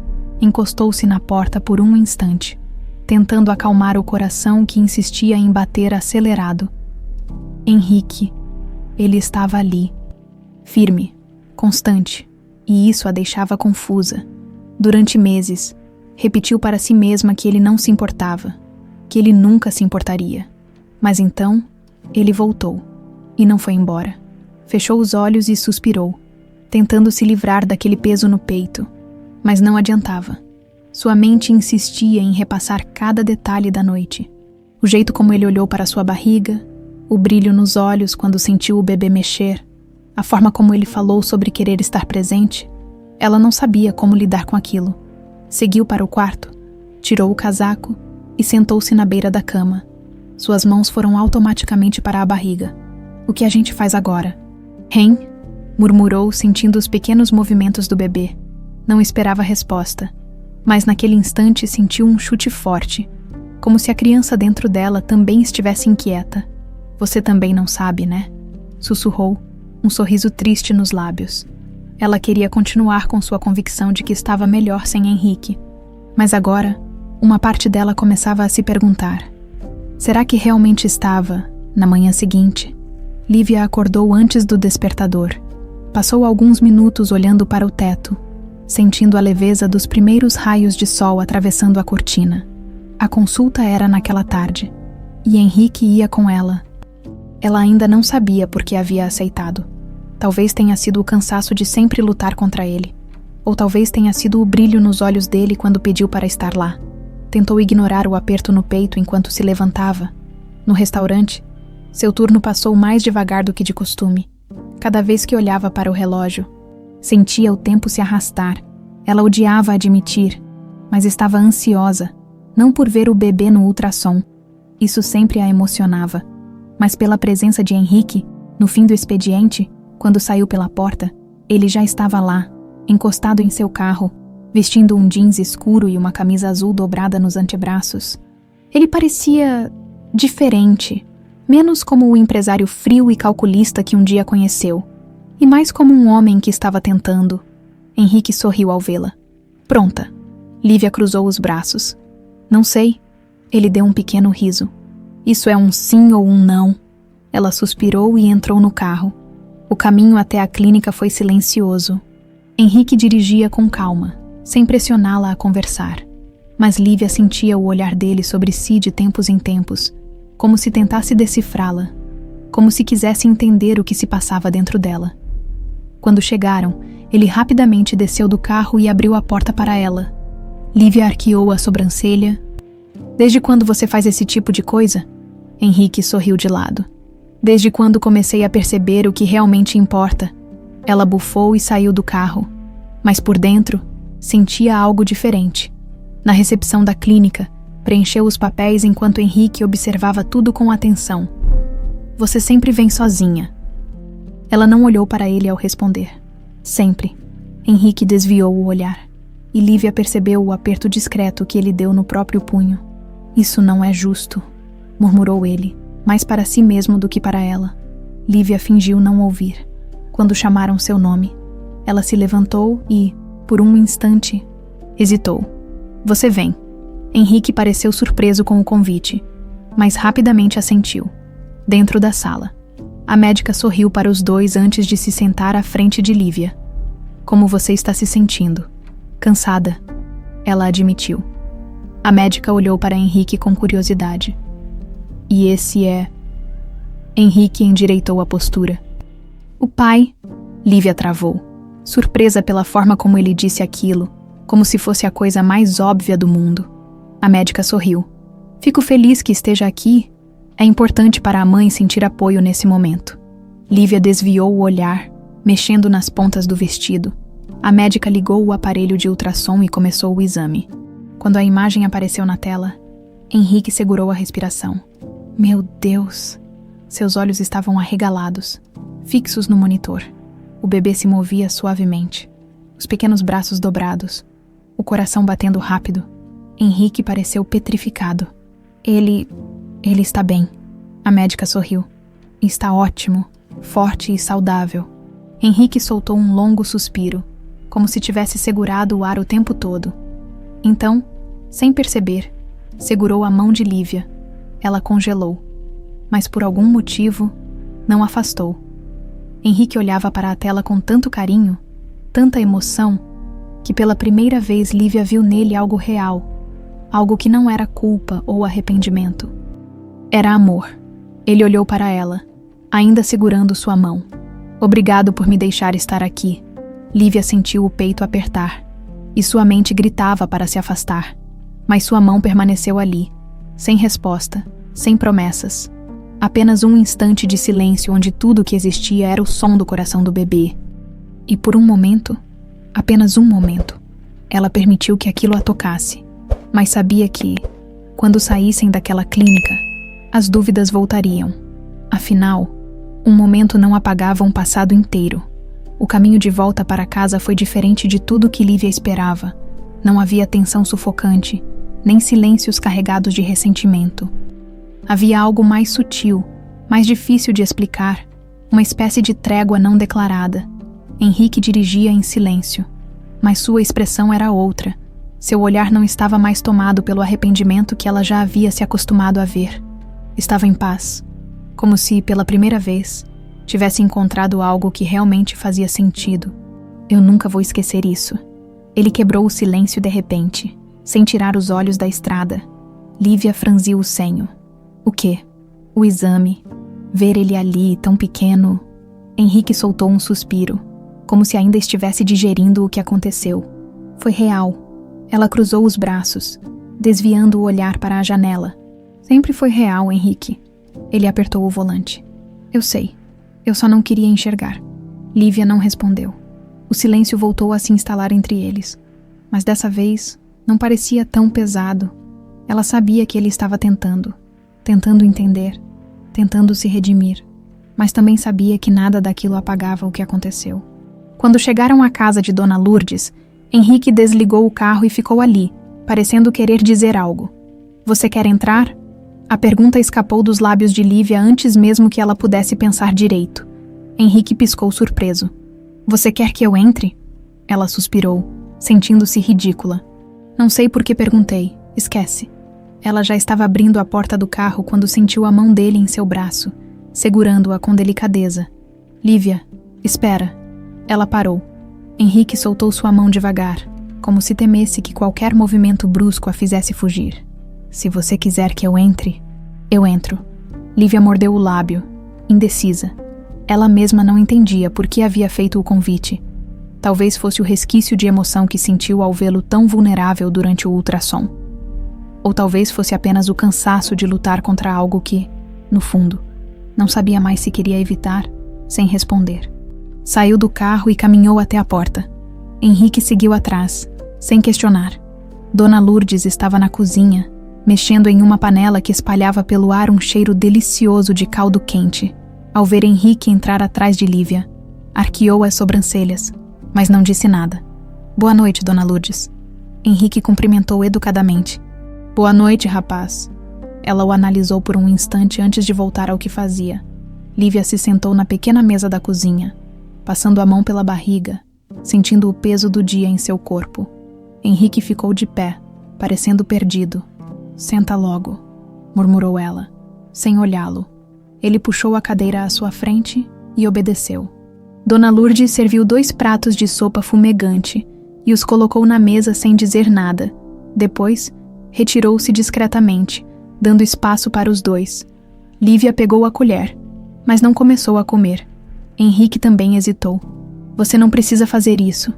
Encostou-se na porta por um instante, tentando acalmar o coração que insistia em bater acelerado. Henrique. Ele estava ali. Firme, constante, e isso a deixava confusa. Durante meses, repetiu para si mesma que ele não se importava, que ele nunca se importaria. Mas então, ele voltou, e não foi embora. Fechou os olhos e suspirou, tentando se livrar daquele peso no peito, mas não adiantava. Sua mente insistia em repassar cada detalhe da noite. O jeito como ele olhou para sua barriga, o brilho nos olhos quando sentiu o bebê mexer, a forma como ele falou sobre querer estar presente. Ela não sabia como lidar com aquilo. Seguiu para o quarto, tirou o casaco e sentou-se na beira da cama. Suas mãos foram automaticamente para a barriga. O que a gente faz agora? Hein? Murmurou, sentindo os pequenos movimentos do bebê. Não esperava resposta, mas naquele instante sentiu um chute forte, como se a criança dentro dela também estivesse inquieta. Você também não sabe, né? Sussurrou, um sorriso triste nos lábios. Ela queria continuar com sua convicção de que estava melhor sem Henrique. Mas agora, uma parte dela começava a se perguntar: será que realmente estava, na manhã seguinte? Lívia acordou antes do despertador. Passou alguns minutos olhando para o teto, sentindo a leveza dos primeiros raios de sol atravessando a cortina. A consulta era naquela tarde, e Henrique ia com ela. Ela ainda não sabia por que havia aceitado. Talvez tenha sido o cansaço de sempre lutar contra ele. Ou talvez tenha sido o brilho nos olhos dele quando pediu para estar lá. Tentou ignorar o aperto no peito enquanto se levantava. No restaurante, seu turno passou mais devagar do que de costume. Cada vez que olhava para o relógio, sentia o tempo se arrastar. Ela odiava admitir, mas estava ansiosa, não por ver o bebê no ultrassom. Isso sempre a emocionava, mas pela presença de Henrique, no fim do expediente, quando saiu pela porta, ele já estava lá, encostado em seu carro, vestindo um jeans escuro e uma camisa azul dobrada nos antebraços. Ele parecia diferente, menos como o empresário frio e calculista que um dia conheceu, e mais como um homem que estava tentando. Henrique sorriu ao vê-la. Pronta. Lívia cruzou os braços. Não sei. Ele deu um pequeno riso. Isso é um sim ou um não? Ela suspirou e entrou no carro. O caminho até a clínica foi silencioso. Henrique dirigia com calma, sem pressioná-la a conversar. Mas Lívia sentia o olhar dele sobre si de tempos em tempos, como se tentasse decifrá-la, como se quisesse entender o que se passava dentro dela. Quando chegaram, ele rapidamente desceu do carro e abriu a porta para ela. Lívia arqueou a sobrancelha. Desde quando você faz esse tipo de coisa? Henrique sorriu de lado. Desde quando comecei a perceber o que realmente importa. Ela bufou e saiu do carro. Mas por dentro, sentia algo diferente. Na recepção da clínica, preencheu os papéis enquanto Henrique observava tudo com atenção. Você sempre vem sozinha. Ela não olhou para ele ao responder. Sempre. Henrique desviou o olhar. E Lívia percebeu o aperto discreto que ele deu no próprio punho. Isso não é justo, murmurou ele, mais para si mesmo do que para ela. Lívia fingiu não ouvir. Quando chamaram seu nome, ela se levantou e, por um instante, hesitou. Você vem. Henrique pareceu surpreso com o convite, mas rapidamente assentiu. Dentro da sala, a médica sorriu para os dois antes de se sentar à frente de Lívia. Como você está se sentindo? Cansada, ela admitiu. A médica olhou para Henrique com curiosidade. E esse é... Henrique endireitou a postura. O pai... Lívia travou, surpresa pela forma como ele disse aquilo, como se fosse a coisa mais óbvia do mundo. A médica sorriu. Fico feliz que esteja aqui. É importante para a mãe sentir apoio nesse momento. Lívia desviou o olhar, mexendo nas pontas do vestido. A médica ligou o aparelho de ultrassom e começou o exame. Quando a imagem apareceu na tela, Henrique segurou a respiração. Meu Deus! Seus olhos estavam arregalados, fixos no monitor. O bebê se movia suavemente, os pequenos braços dobrados, o coração batendo rápido. Henrique pareceu petrificado. Ele está bem. A médica sorriu. Está ótimo, forte e saudável. Henrique soltou um longo suspiro, como se tivesse segurado o ar o tempo todo. Então, sem perceber, segurou a mão de Lívia. Ela congelou, mas por algum motivo, não afastou. Henrique olhava para a tela com tanto carinho, tanta emoção, que pela primeira vez Lívia viu nele algo real, algo que não era culpa ou arrependimento. Era amor. Ele olhou para ela, ainda segurando sua mão. Obrigado por me deixar estar aqui. Lívia sentiu o peito apertar, e sua mente gritava para se afastar. Mas sua mão permaneceu ali, sem resposta, sem promessas. Apenas um instante de silêncio onde tudo o que existia era o som do coração do bebê. E por um momento, apenas um momento, ela permitiu que aquilo a tocasse. Mas sabia que, quando saíssem daquela clínica, as dúvidas voltariam. Afinal, um momento não apagava um passado inteiro. O caminho de volta para casa foi diferente de tudo que Lívia esperava. Não havia tensão sufocante, nem silêncios carregados de ressentimento. Havia algo mais sutil, mais difícil de explicar, uma espécie de trégua não declarada. Henrique dirigia em silêncio, mas sua expressão era outra. Seu olhar não estava mais tomado pelo arrependimento que ela já havia se acostumado a ver. Estava em paz, como se, pela primeira vez, tivesse encontrado algo que realmente fazia sentido. Eu nunca vou esquecer isso. Ele quebrou o silêncio de repente, sem tirar os olhos da estrada. Lívia franziu o senho. O quê? O exame. Ver ele ali, tão pequeno. Henrique soltou um suspiro, como se ainda estivesse digerindo o que aconteceu. Foi real. Ela cruzou os braços, desviando o olhar para a janela. Sempre foi real, Henrique. Ele apertou o volante. Eu sei. Eu só não queria enxergar. Lívia não respondeu. O silêncio voltou a se instalar entre eles, mas dessa vez não parecia tão pesado. Ela sabia que ele estava tentando entender, tentando se redimir, mas também sabia que nada daquilo apagava o que aconteceu. Quando chegaram à casa de Dona Lourdes, Henrique desligou o carro e ficou ali, parecendo querer dizer algo. Você quer entrar? A pergunta escapou dos lábios de Lívia antes mesmo que ela pudesse pensar direito. Henrique piscou surpreso. Você quer que eu entre? Ela suspirou, sentindo-se ridícula. Não sei por que perguntei. Esquece. Ela já estava abrindo a porta do carro quando sentiu a mão dele em seu braço, segurando-a com delicadeza. Lívia, espera. Ela parou. Henrique soltou sua mão devagar, como se temesse que qualquer movimento brusco a fizesse fugir. Se você quiser que eu entre, eu entro. Lívia mordeu o lábio, indecisa. Ela mesma não entendia por que havia feito o convite. Talvez fosse o resquício de emoção que sentiu ao vê-lo tão vulnerável durante o ultrassom. Ou talvez fosse apenas o cansaço de lutar contra algo que, no fundo, não sabia mais se queria evitar, sem responder. Saiu do carro e caminhou até a porta. Henrique seguiu atrás, sem questionar. Dona Lourdes estava na cozinha, mexendo em uma panela que espalhava pelo ar um cheiro delicioso de caldo quente. Ao ver Henrique entrar atrás de Lívia, arqueou as sobrancelhas, mas não disse nada. Boa noite, Dona Lourdes. Henrique cumprimentou educadamente. Boa noite, rapaz. Ela o analisou por um instante antes de voltar ao que fazia. Lívia se sentou na pequena mesa da cozinha, passando a mão pela barriga, sentindo o peso do dia em seu corpo. Henrique ficou de pé, parecendo perdido. Senta logo, murmurou ela, sem olhá-lo. Ele puxou a cadeira à sua frente e obedeceu. Dona Lourdes serviu 2 pratos de sopa fumegante e os colocou na mesa sem dizer nada. Depois, retirou-se discretamente, dando espaço para os 2. Lívia pegou a colher, mas não começou a comer. Henrique também hesitou. Você não precisa fazer isso,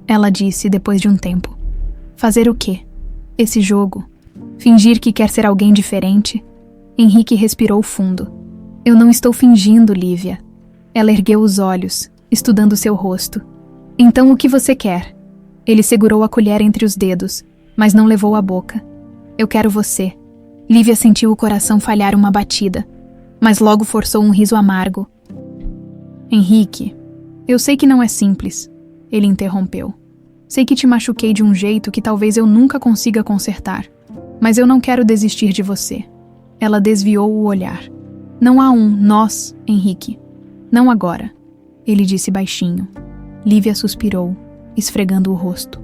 ela disse depois de um tempo. Fazer o quê? Esse jogo? Fingir que quer ser alguém diferente? Henrique respirou fundo. Eu não estou fingindo, Lívia. Ela ergueu os olhos, estudando seu rosto. Então o que você quer? Ele segurou a colher entre os dedos, mas não levou à boca. Eu quero você. Lívia sentiu o coração falhar uma batida, mas logo forçou um riso amargo. Henrique, eu sei que não é simples, ele interrompeu. Sei que te machuquei de um jeito que talvez eu nunca consiga consertar, mas eu não quero desistir de você. Ela desviou o olhar. Não há um nós, Henrique. Não agora, ele disse baixinho. Lívia suspirou, esfregando o rosto.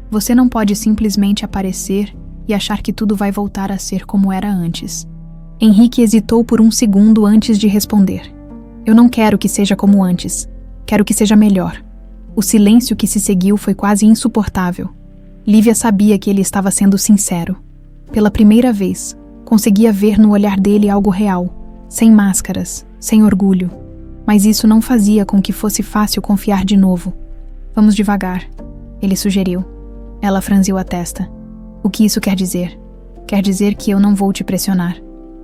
Você não pode simplesmente aparecer e achar que tudo vai voltar a ser como era antes. Henrique hesitou por um segundo antes de responder. Eu não quero que seja como antes. Quero que seja melhor. O silêncio que se seguiu foi quase insuportável. Lívia sabia que ele estava sendo sincero. Pela primeira vez, conseguia ver no olhar dele algo real, sem máscaras, sem orgulho. Mas isso não fazia com que fosse fácil confiar de novo. Vamos devagar, ele sugeriu. Ela franziu a testa. O que isso quer dizer? Quer dizer que eu não vou te pressionar.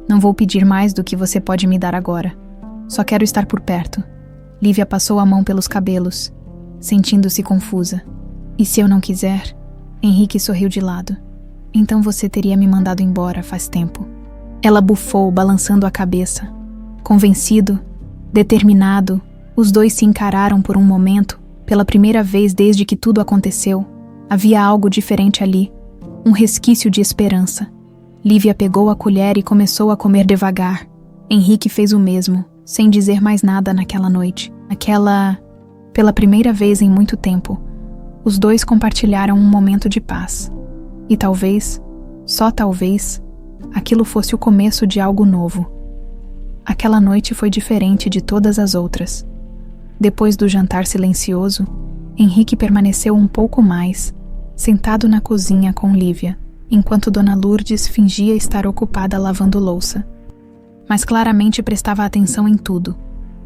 Não vou pedir mais do que você pode me dar agora. Só quero estar por perto. Lívia passou a mão pelos cabelos, sentindo-se confusa. E se eu não quiser? Henrique sorriu de lado. Então você teria me mandado embora faz tempo. Ela bufou, balançando a cabeça. Convencido, determinado, os 2 se encararam por um momento, pela primeira vez desde que tudo aconteceu. Havia algo diferente ali, um resquício de esperança. Lívia pegou a colher e começou a comer devagar. Henrique fez o mesmo, sem dizer mais nada naquela noite. Pela primeira vez em muito tempo, os 2 compartilharam um momento de paz. E talvez, só talvez, aquilo fosse o começo de algo novo. Aquela noite foi diferente de todas as outras. Depois do jantar silencioso, Henrique permaneceu um pouco mais, sentado na cozinha com Lívia, enquanto Dona Lourdes fingia estar ocupada lavando louça. Mas claramente prestava atenção em tudo.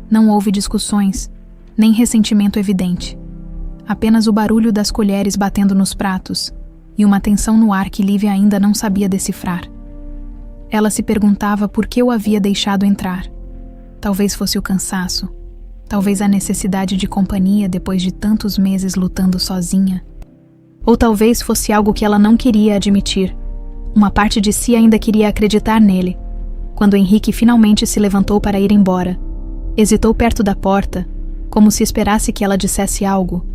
Não houve discussões, nem ressentimento evidente. Apenas o barulho das colheres batendo nos pratos e uma tensão no ar que Lívia ainda não sabia decifrar. Ela se perguntava por que o havia deixado entrar. Talvez fosse o cansaço, Talvez a necessidade de companhia depois de tantos meses lutando sozinha. Ou talvez fosse algo que ela não queria admitir. Uma parte de si ainda queria acreditar nele. Quando Henrique finalmente se levantou para ir embora, hesitou perto da porta, como se esperasse que ela dissesse algo,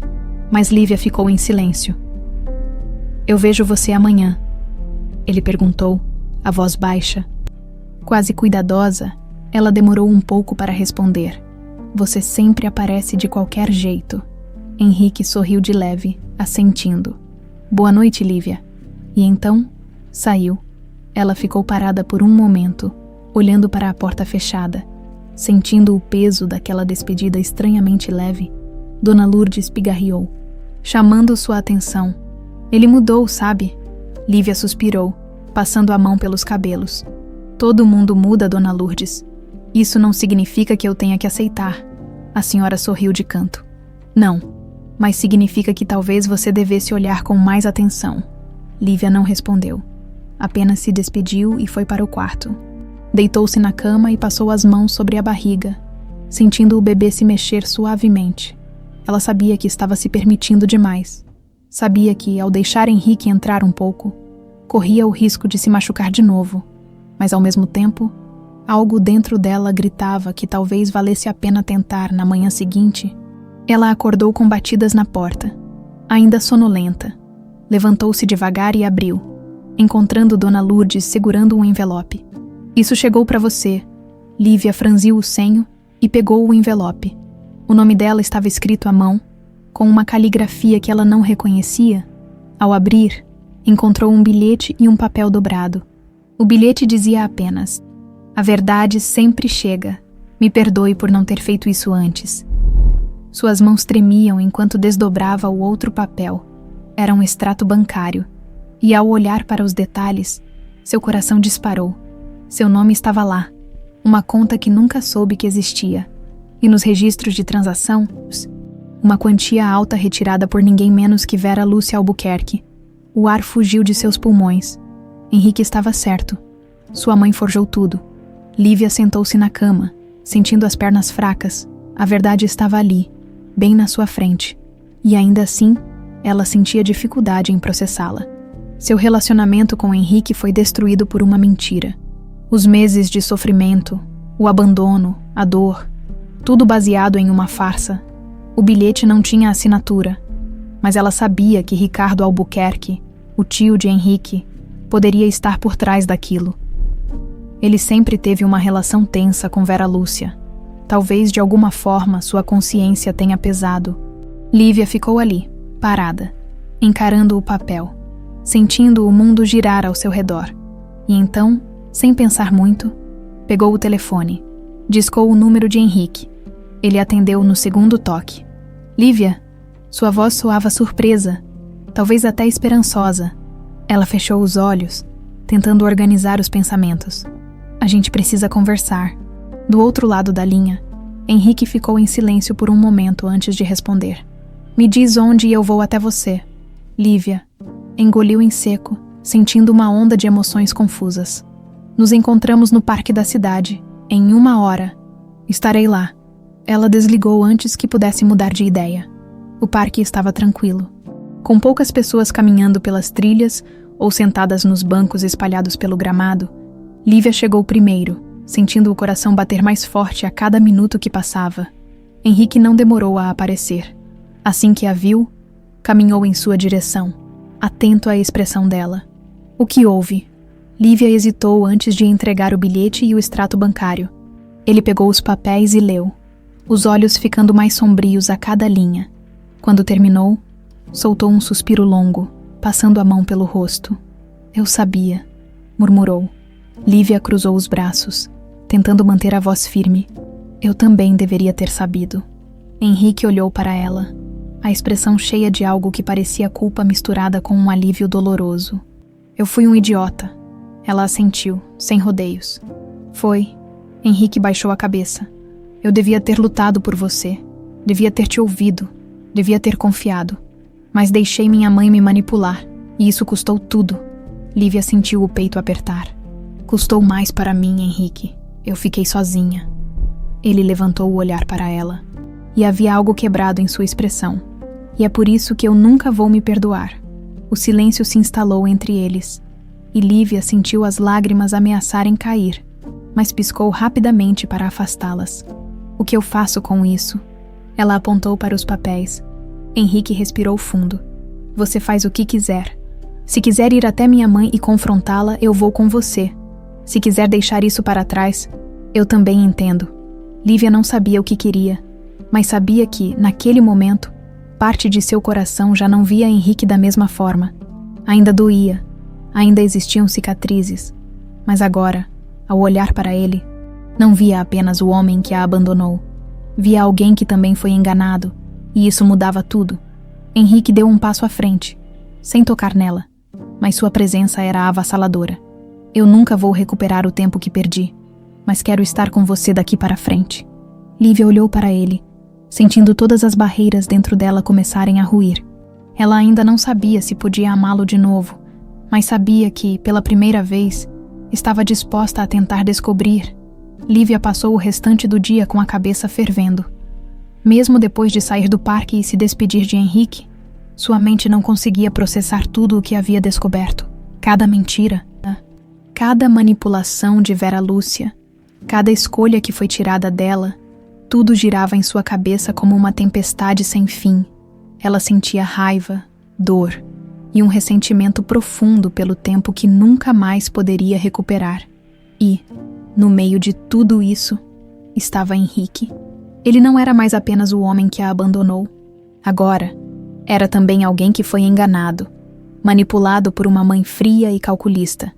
mas Lívia ficou em silêncio. "Eu vejo você amanhã", ele perguntou, a voz baixa. Quase cuidadosa, ela demorou um pouco para responder. "Você sempre aparece de qualquer jeito." Henrique sorriu de leve, assentindo. "Boa noite, Lívia." E então, saiu. Ela ficou parada por um momento, olhando para a porta fechada, sentindo o peso daquela despedida estranhamente leve. Dona Lourdes pigarreou, chamando sua atenção. "Ele mudou, sabe?" Lívia suspirou, passando a mão pelos cabelos. "Todo mundo muda, Dona Lourdes. Isso não significa que eu tenha que aceitar." A senhora sorriu de canto. "Não, mas significa que talvez você devesse olhar com mais atenção." Lívia não respondeu. Apenas se despediu e foi para o quarto. Deitou-se na cama e passou as mãos sobre a barriga, sentindo o bebê se mexer suavemente. Ela sabia que estava se permitindo demais. Sabia que, ao deixar Henrique entrar um pouco, corria o risco de se machucar de novo. Mas, ao mesmo tempo, algo dentro dela gritava que talvez valesse a pena tentar na manhã seguinte. Ela acordou com batidas na porta, ainda sonolenta. Levantou-se devagar e abriu, encontrando Dona Lourdes segurando um envelope. "Isso chegou para você." Lívia franziu o senho e pegou o envelope. O nome dela estava escrito à mão, com uma caligrafia que ela não reconhecia. Ao abrir, encontrou um bilhete e um papel dobrado. O bilhete dizia apenas: "A verdade sempre chega. Me perdoe por não ter feito isso antes." Suas mãos tremiam enquanto desdobrava o outro papel. Era um extrato bancário, e ao olhar para os detalhes, seu coração disparou. Seu nome estava lá, uma conta que nunca soube que existia, e nos registros de transação, uma quantia alta retirada por ninguém menos que Vera Lúcia Albuquerque. O ar fugiu de seus pulmões. Henrique estava certo. Sua mãe forjou tudo. Lívia sentou-se na cama, sentindo as pernas fracas. A verdade estava ali, bem na sua frente. E ainda assim, ela sentia dificuldade em processá-la. Seu relacionamento com Henrique foi destruído por uma mentira. Os meses de sofrimento, o abandono, a dor, tudo baseado em uma farsa. O bilhete não tinha assinatura, mas ela sabia que Ricardo Albuquerque, o tio de Henrique, poderia estar por trás daquilo. Ele sempre teve uma relação tensa com Vera Lúcia. Talvez de alguma forma sua consciência tenha pesado. Lívia ficou ali, parada, encarando o papel, sentindo o mundo girar ao seu redor. E então, sem pensar muito, pegou o telefone, discou o número de Henrique. Ele atendeu no segundo toque. "Lívia?" Sua voz soava surpresa, talvez até esperançosa. Ela fechou os olhos, tentando organizar os pensamentos. "A gente precisa conversar." Do outro lado da linha, Henrique ficou em silêncio por um momento antes de responder. "Me diz onde eu vou até você." Lívia engoliu em seco, sentindo uma onda de emoções confusas. "Nos encontramos no parque da cidade, em 1 hora. Estarei lá." Ela desligou antes que pudesse mudar de ideia. O parque estava tranquilo, com poucas pessoas caminhando pelas trilhas ou sentadas nos bancos espalhados pelo gramado. Lívia chegou primeiro, sentindo o coração bater mais forte a cada minuto que passava. Henrique não demorou a aparecer. Assim que a viu, caminhou em sua direção, atento à expressão dela. "O que houve?" Lívia hesitou antes de entregar o bilhete e o extrato bancário. Ele pegou os papéis e leu, os olhos ficando mais sombrios a cada linha. Quando terminou, soltou um suspiro longo, passando a mão pelo rosto. "Eu sabia", murmurou. Lívia cruzou os braços, tentando manter a voz firme. "Eu também deveria ter sabido." Henrique olhou para ela, a expressão cheia de algo que parecia culpa misturada com um alívio doloroso. "Eu fui um idiota." Ela assentiu, sem rodeios. "Foi." Henrique baixou a cabeça. "Eu devia ter lutado por você. Devia ter te ouvido. Devia ter confiado. Mas deixei minha mãe me manipular, e isso custou tudo." Lívia sentiu o peito apertar. "Custou mais para mim, Henrique. Eu fiquei sozinha." Ele levantou o olhar para ela, e havia algo quebrado em sua expressão. E é por isso que eu nunca vou me perdoar. O silêncio se instalou entre eles, e Lívia sentiu as lágrimas ameaçarem cair, mas piscou rapidamente para afastá-las. O que eu faço com isso? Ela apontou para os papéis. Henrique respirou fundo. Você faz o que quiser. Se quiser ir até minha mãe e confrontá-la, eu vou com você. Se quiser deixar isso para trás, eu também entendo. Lívia não sabia o que queria, mas sabia que, naquele momento, parte de seu coração já não via Henrique da mesma forma. Ainda doía, ainda existiam cicatrizes, mas agora, ao olhar para ele, não via apenas o homem que a abandonou. Via alguém que também foi enganado, e isso mudava tudo. Henrique deu um passo à frente, sem tocar nela, mas sua presença era avassaladora. Eu nunca vou recuperar o tempo que perdi, mas quero estar com você daqui para frente. Lívia olhou para ele, sentindo todas as barreiras dentro dela começarem a ruir. Ela ainda não sabia se podia amá-lo de novo, mas sabia que, pela primeira vez, estava disposta a tentar descobrir. Lívia passou o restante do dia com a cabeça fervendo. Mesmo depois de sair do parque e se despedir de Henrique, sua mente não conseguia processar tudo o que havia descoberto. Cada mentira, cada manipulação de Vera Lúcia, cada escolha que foi tirada dela, tudo girava em sua cabeça como uma tempestade sem fim. Ela sentia raiva, dor e um ressentimento profundo pelo tempo que nunca mais poderia recuperar. E, no meio de tudo isso, estava Henrique. Ele não era mais apenas o homem que a abandonou. Agora, era também alguém que foi enganado, manipulado por uma mãe fria e calculista.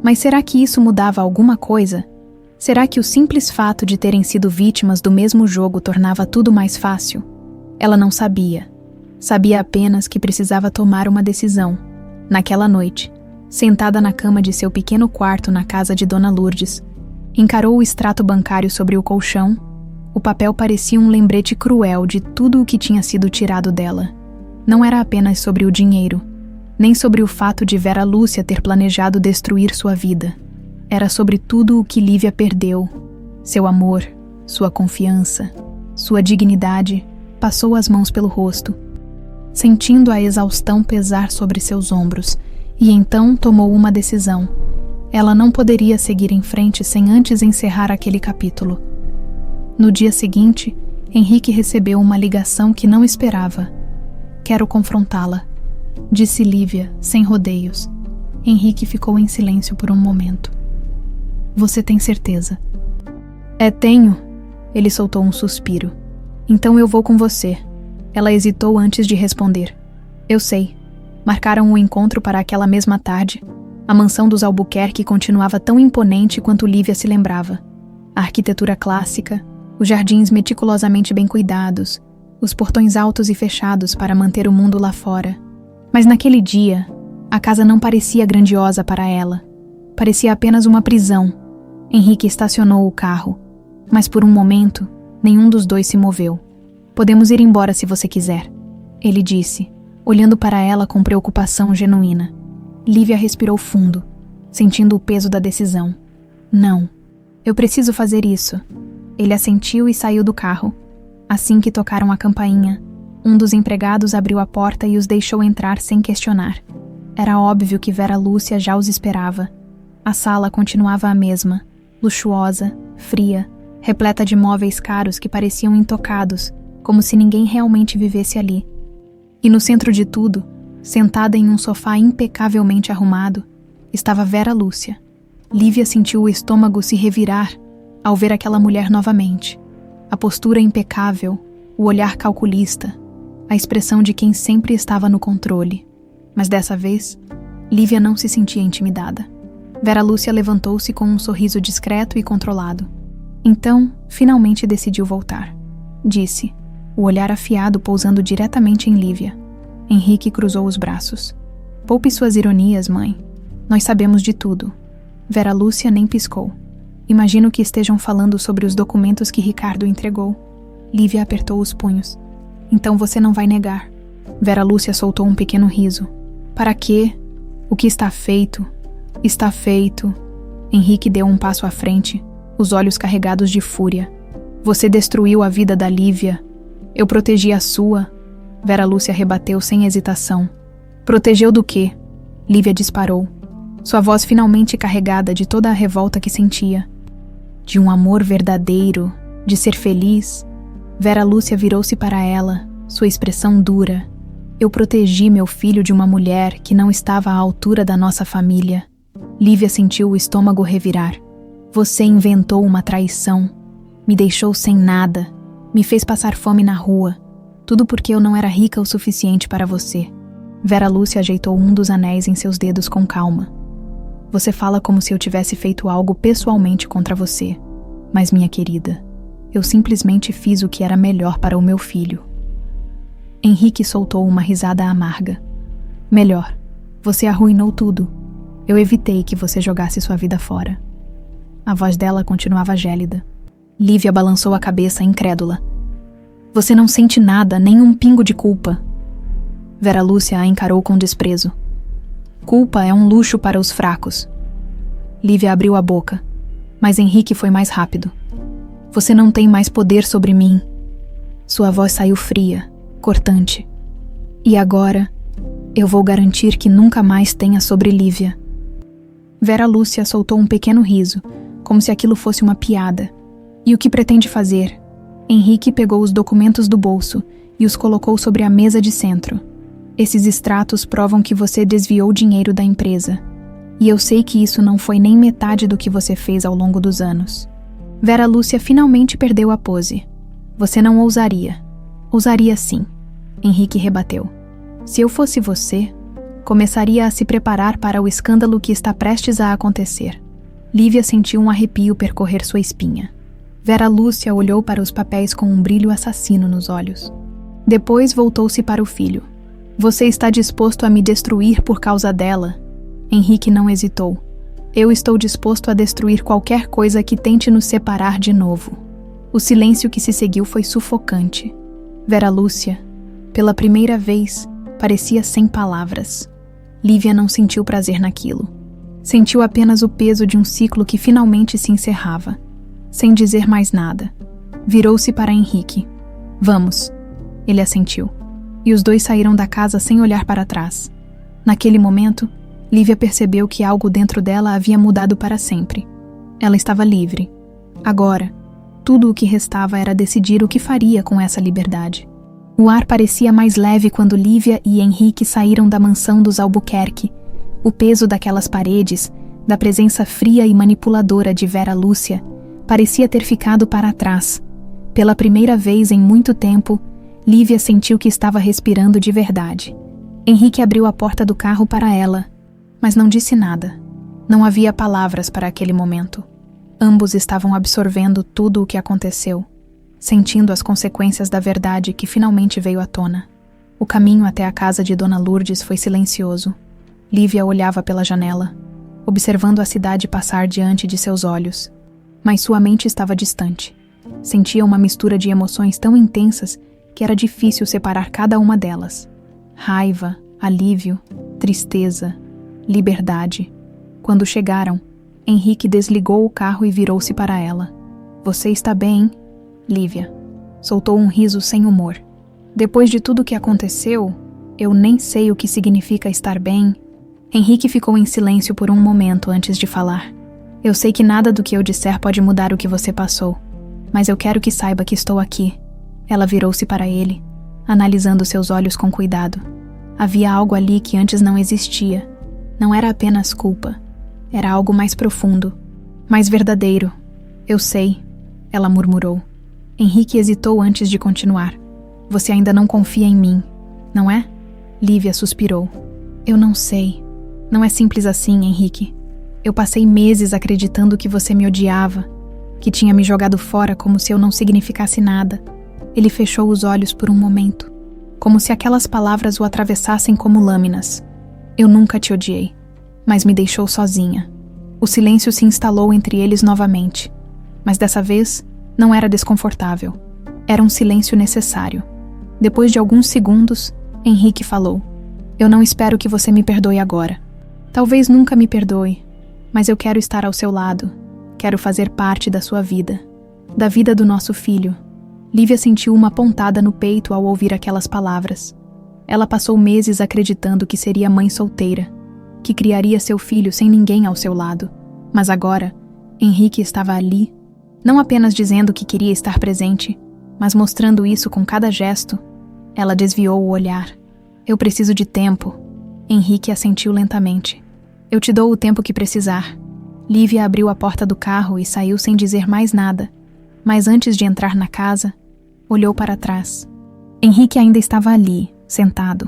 Mas será que isso mudava alguma coisa? Será que o simples fato de terem sido vítimas do mesmo jogo tornava tudo mais fácil? Ela não sabia. Sabia apenas que precisava tomar uma decisão. Naquela noite, sentada na cama de seu pequeno quarto na casa de Dona Lourdes, encarou o extrato bancário sobre o colchão. O papel parecia um lembrete cruel de tudo o que tinha sido tirado dela. Não era apenas sobre o dinheiro, nem sobre o fato de Vera Lúcia ter planejado destruir sua vida. Era sobre tudo o que Lívia perdeu. Seu amor, sua confiança, sua dignidade. Passou as mãos pelo rosto, sentindo a exaustão pesar sobre seus ombros, e então tomou uma decisão. Ela não poderia seguir em frente sem antes encerrar aquele capítulo. No dia seguinte, Henrique recebeu uma ligação que não esperava. Quero confrontá-la, disse Lívia, sem rodeios. Henrique ficou em silêncio por um momento. Você tem certeza? Tenho. Ele soltou um suspiro. Então eu vou com você. Ela hesitou antes de responder. Eu sei. Marcaram um encontro para aquela mesma tarde. A mansão dos Albuquerque continuava tão imponente quanto Lívia se lembrava. A arquitetura clássica, os jardins meticulosamente bem cuidados, os portões altos e fechados para manter o mundo lá fora. Mas naquele dia, a casa não parecia grandiosa para ela. Parecia apenas uma prisão. Henrique estacionou o carro, mas por um momento, nenhum dos dois se moveu. Podemos ir embora se você quiser, ele disse, olhando para ela com preocupação genuína. Lívia respirou fundo, sentindo o peso da decisão. Não, eu preciso fazer isso. Ele assentiu e saiu do carro. Assim que tocaram a campainha, um dos empregados abriu a porta e os deixou entrar sem questionar. Era óbvio que Vera Lúcia já os esperava. A sala continuava a mesma, luxuosa, fria, repleta de móveis caros que pareciam intocados, como se ninguém realmente vivesse ali. E no centro de tudo, sentada em um sofá impecavelmente arrumado, estava Vera Lúcia. Lívia sentiu o estômago se revirar ao ver aquela mulher novamente. A postura impecável, o olhar calculista, a expressão de quem sempre estava no controle. Mas dessa vez, Lívia não se sentia intimidada. Vera Lúcia levantou-se com um sorriso discreto e controlado. Então, finalmente decidiu voltar. Disse, o olhar afiado pousando diretamente em Lívia. Henrique cruzou os braços. Poupe suas ironias, mãe. Nós sabemos de tudo. Vera Lúcia nem piscou. Imagino que estejam falando sobre os documentos que Ricardo entregou. Lívia apertou os punhos. Então você não vai negar. Vera Lúcia soltou um pequeno riso. Para quê? O que está feito? Está feito. Henrique deu um passo à frente, os olhos carregados de fúria. Você destruiu a vida da Lívia. Eu protegi a sua. Vera Lúcia rebateu sem hesitação. Protegeu do quê? Lívia disparou, sua voz finalmente carregada de toda a revolta que sentia. De um amor verdadeiro, de ser feliz. Vera Lúcia virou-se para ela, sua expressão dura. Eu protegi meu filho de uma mulher que não estava à altura da nossa família. Lívia sentiu o estômago revirar. Você inventou uma traição. Me deixou sem nada. Me fez passar fome na rua. Tudo porque eu não era rica o suficiente para você. Vera Lúcia ajeitou um dos anéis em seus dedos com calma. Você fala como se eu tivesse feito algo pessoalmente contra você. Mas, minha querida, eu simplesmente fiz o que era melhor para o meu filho. Henrique soltou uma risada amarga. Melhor, você arruinou tudo. Eu evitei que você jogasse sua vida fora. A voz dela continuava gélida. Lívia balançou a cabeça incrédula. Você não sente nada, nem um pingo de culpa. Vera Lúcia a encarou com desprezo. Culpa é um luxo para os fracos. Lívia abriu a boca, mas Henrique foi mais rápido. Você não tem mais poder sobre mim. Sua voz saiu fria, cortante. E agora, eu vou garantir que nunca mais tenha sobre Lívia. Vera Lúcia soltou um pequeno riso, como se aquilo fosse uma piada. E o que pretende fazer? Henrique pegou os documentos do bolso e os colocou sobre a mesa de centro. Esses extratos provam que você desviou dinheiro da empresa. E eu sei que isso não foi nem metade do que você fez ao longo dos anos. Vera Lúcia finalmente perdeu a pose. Você não ousaria. Ousaria sim, Henrique rebateu. Se eu fosse você, começaria a se preparar para o escândalo que está prestes a acontecer. Lívia sentiu um arrepio percorrer sua espinha. Vera Lúcia olhou para os papéis com um brilho assassino nos olhos. Depois voltou-se para o filho. Você está disposto a me destruir por causa dela? Henrique não hesitou. Eu estou disposto a destruir qualquer coisa que tente nos separar de novo. O silêncio que se seguiu foi sufocante. Vera Lúcia, pela primeira vez, parecia sem palavras. Lívia não sentiu prazer naquilo. Sentiu apenas o peso de um ciclo que finalmente se encerrava. Sem dizer mais nada, virou-se para Henrique. Vamos. Ele assentiu. E os dois saíram da casa sem olhar para trás. Naquele momento, Lívia percebeu que algo dentro dela havia mudado para sempre. Ela estava livre. Agora, tudo o que restava era decidir o que faria com essa liberdade. O ar parecia mais leve quando Lívia e Henrique saíram da mansão dos Albuquerque. O peso daquelas paredes, da presença fria e manipuladora de Vera Lúcia, parecia ter ficado para trás. Pela primeira vez em muito tempo, Lívia sentiu que estava respirando de verdade. Henrique abriu a porta do carro para ela, mas não disse nada. Não havia palavras para aquele momento. Ambos estavam absorvendo tudo o que aconteceu, sentindo as consequências da verdade que finalmente veio à tona. O caminho até a casa de Dona Lourdes foi silencioso. Lívia olhava pela janela, observando a cidade passar diante de seus olhos. Mas sua mente estava distante. Sentia uma mistura de emoções tão intensas que era difícil separar cada uma delas. Raiva, alívio, tristeza, liberdade. Quando chegaram, Henrique desligou o carro e virou-se para ela. Você está bem, Lívia? Soltou um riso sem humor. Depois de tudo o que aconteceu, eu nem sei o que significa estar bem. Henrique ficou em silêncio por um momento antes de falar. Eu sei que nada do que eu disser pode mudar o que você passou, mas eu quero que saiba que estou aqui. Ela virou-se para ele, analisando seus olhos com cuidado. Havia algo ali que antes não existia. Não era apenas culpa. Era algo mais profundo, mais verdadeiro. Eu sei, ela murmurou. Henrique hesitou antes de continuar. Você ainda não confia em mim, não é? Lívia suspirou. Eu não sei. Não é simples assim, Henrique. Eu passei meses acreditando que você me odiava, que tinha me jogado fora como se eu não significasse nada. Ele fechou os olhos por um momento, como se aquelas palavras o atravessassem como lâminas. Eu nunca te odiei, mas me deixou sozinha. O silêncio se instalou entre eles novamente, mas dessa vez não era desconfortável. Era um silêncio necessário. Depois de alguns segundos, Henrique falou. Eu não espero que você me perdoe agora. Talvez nunca me perdoe, mas eu quero estar ao seu lado. Quero fazer parte da sua vida. da vida do nosso filho. Lívia sentiu uma pontada no peito ao ouvir aquelas palavras. Ela passou meses acreditando que seria mãe solteira, que criaria seu filho sem ninguém ao seu lado. Mas agora, Henrique estava ali, não apenas dizendo que queria estar presente, mas mostrando isso com cada gesto. Ela desviou o olhar. Eu preciso de tempo. Henrique assentiu lentamente. Eu te dou o tempo que precisar. Lívia abriu a porta do carro e saiu sem dizer mais nada. Mas antes de entrar na casa, olhou para trás. Henrique ainda estava ali, sentado,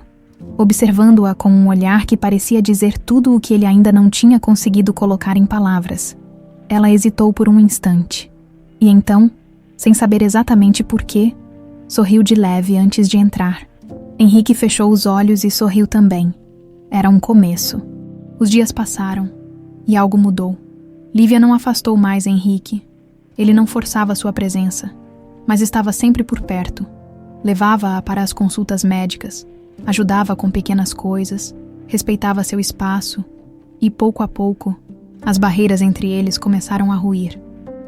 observando-a com um olhar que parecia dizer tudo o que ele ainda não tinha conseguido colocar em palavras. Ela hesitou por um instante. E então, sem saber exatamente por quê, sorriu de leve antes de entrar. Henrique fechou os olhos e sorriu também. Era um começo. Os dias passaram e algo mudou. Lívia não afastou mais Henrique. Ele não forçava sua presença, mas estava sempre por perto. Levava-a para as consultas médicas, ajudava com pequenas coisas, respeitava seu espaço e, pouco a pouco, as barreiras entre eles começaram a ruir.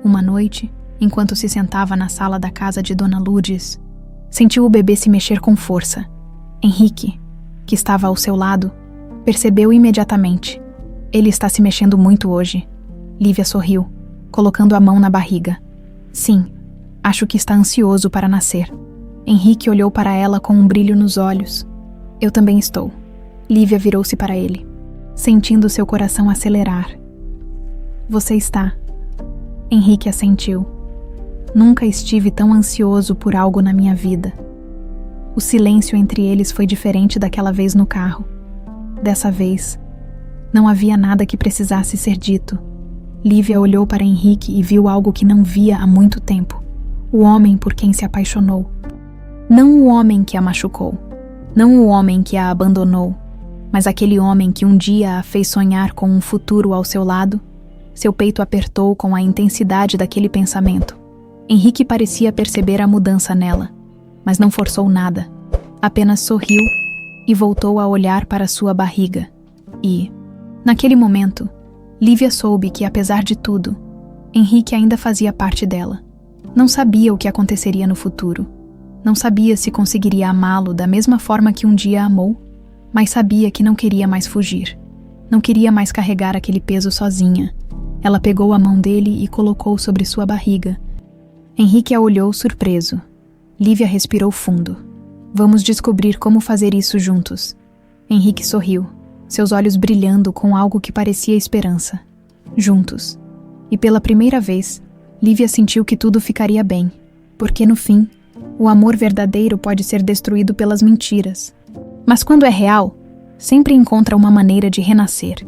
Uma noite, enquanto se sentava na sala da casa de Dona Lourdes, sentiu o bebê se mexer com força. Henrique, que estava ao seu lado, percebeu imediatamente. Ele está se mexendo muito hoje. Lívia sorriu, colocando a mão na barriga. Sim, acho que está ansioso para nascer. Henrique olhou para ela com um brilho nos olhos. Eu também estou. Lívia virou-se para ele, sentindo seu coração acelerar. Você está? Henrique assentiu. Nunca estive tão ansioso por algo na minha vida. O silêncio entre eles foi diferente daquela vez no carro. Dessa vez, não havia nada que precisasse ser dito. Lívia olhou para Henrique e viu algo que não via há muito tempo. O homem por quem se apaixonou. Não o homem que a machucou. Não o homem que a abandonou. Mas aquele homem que um dia a fez sonhar com um futuro ao seu lado. Seu peito apertou com a intensidade daquele pensamento. Henrique parecia perceber a mudança nela, mas não forçou nada. Apenas sorriu e voltou a olhar para sua barriga. E, naquele momento, Lívia soube que, apesar de tudo, Henrique ainda fazia parte dela. Não sabia o que aconteceria no futuro. Não sabia se conseguiria amá-lo da mesma forma que um dia amou, mas sabia que não queria mais fugir. Não queria mais carregar aquele peso sozinha. Ela pegou a mão dele e colocou sobre sua barriga. Henrique a olhou surpreso. Lívia respirou fundo. Vamos descobrir como fazer isso juntos. Henrique sorriu, seus olhos brilhando com algo que parecia esperança. Juntos. E pela primeira vez, Lívia sentiu que tudo ficaria bem, porque no fim, o amor verdadeiro pode ser destruído pelas mentiras. Mas quando é real, sempre encontra uma maneira de renascer.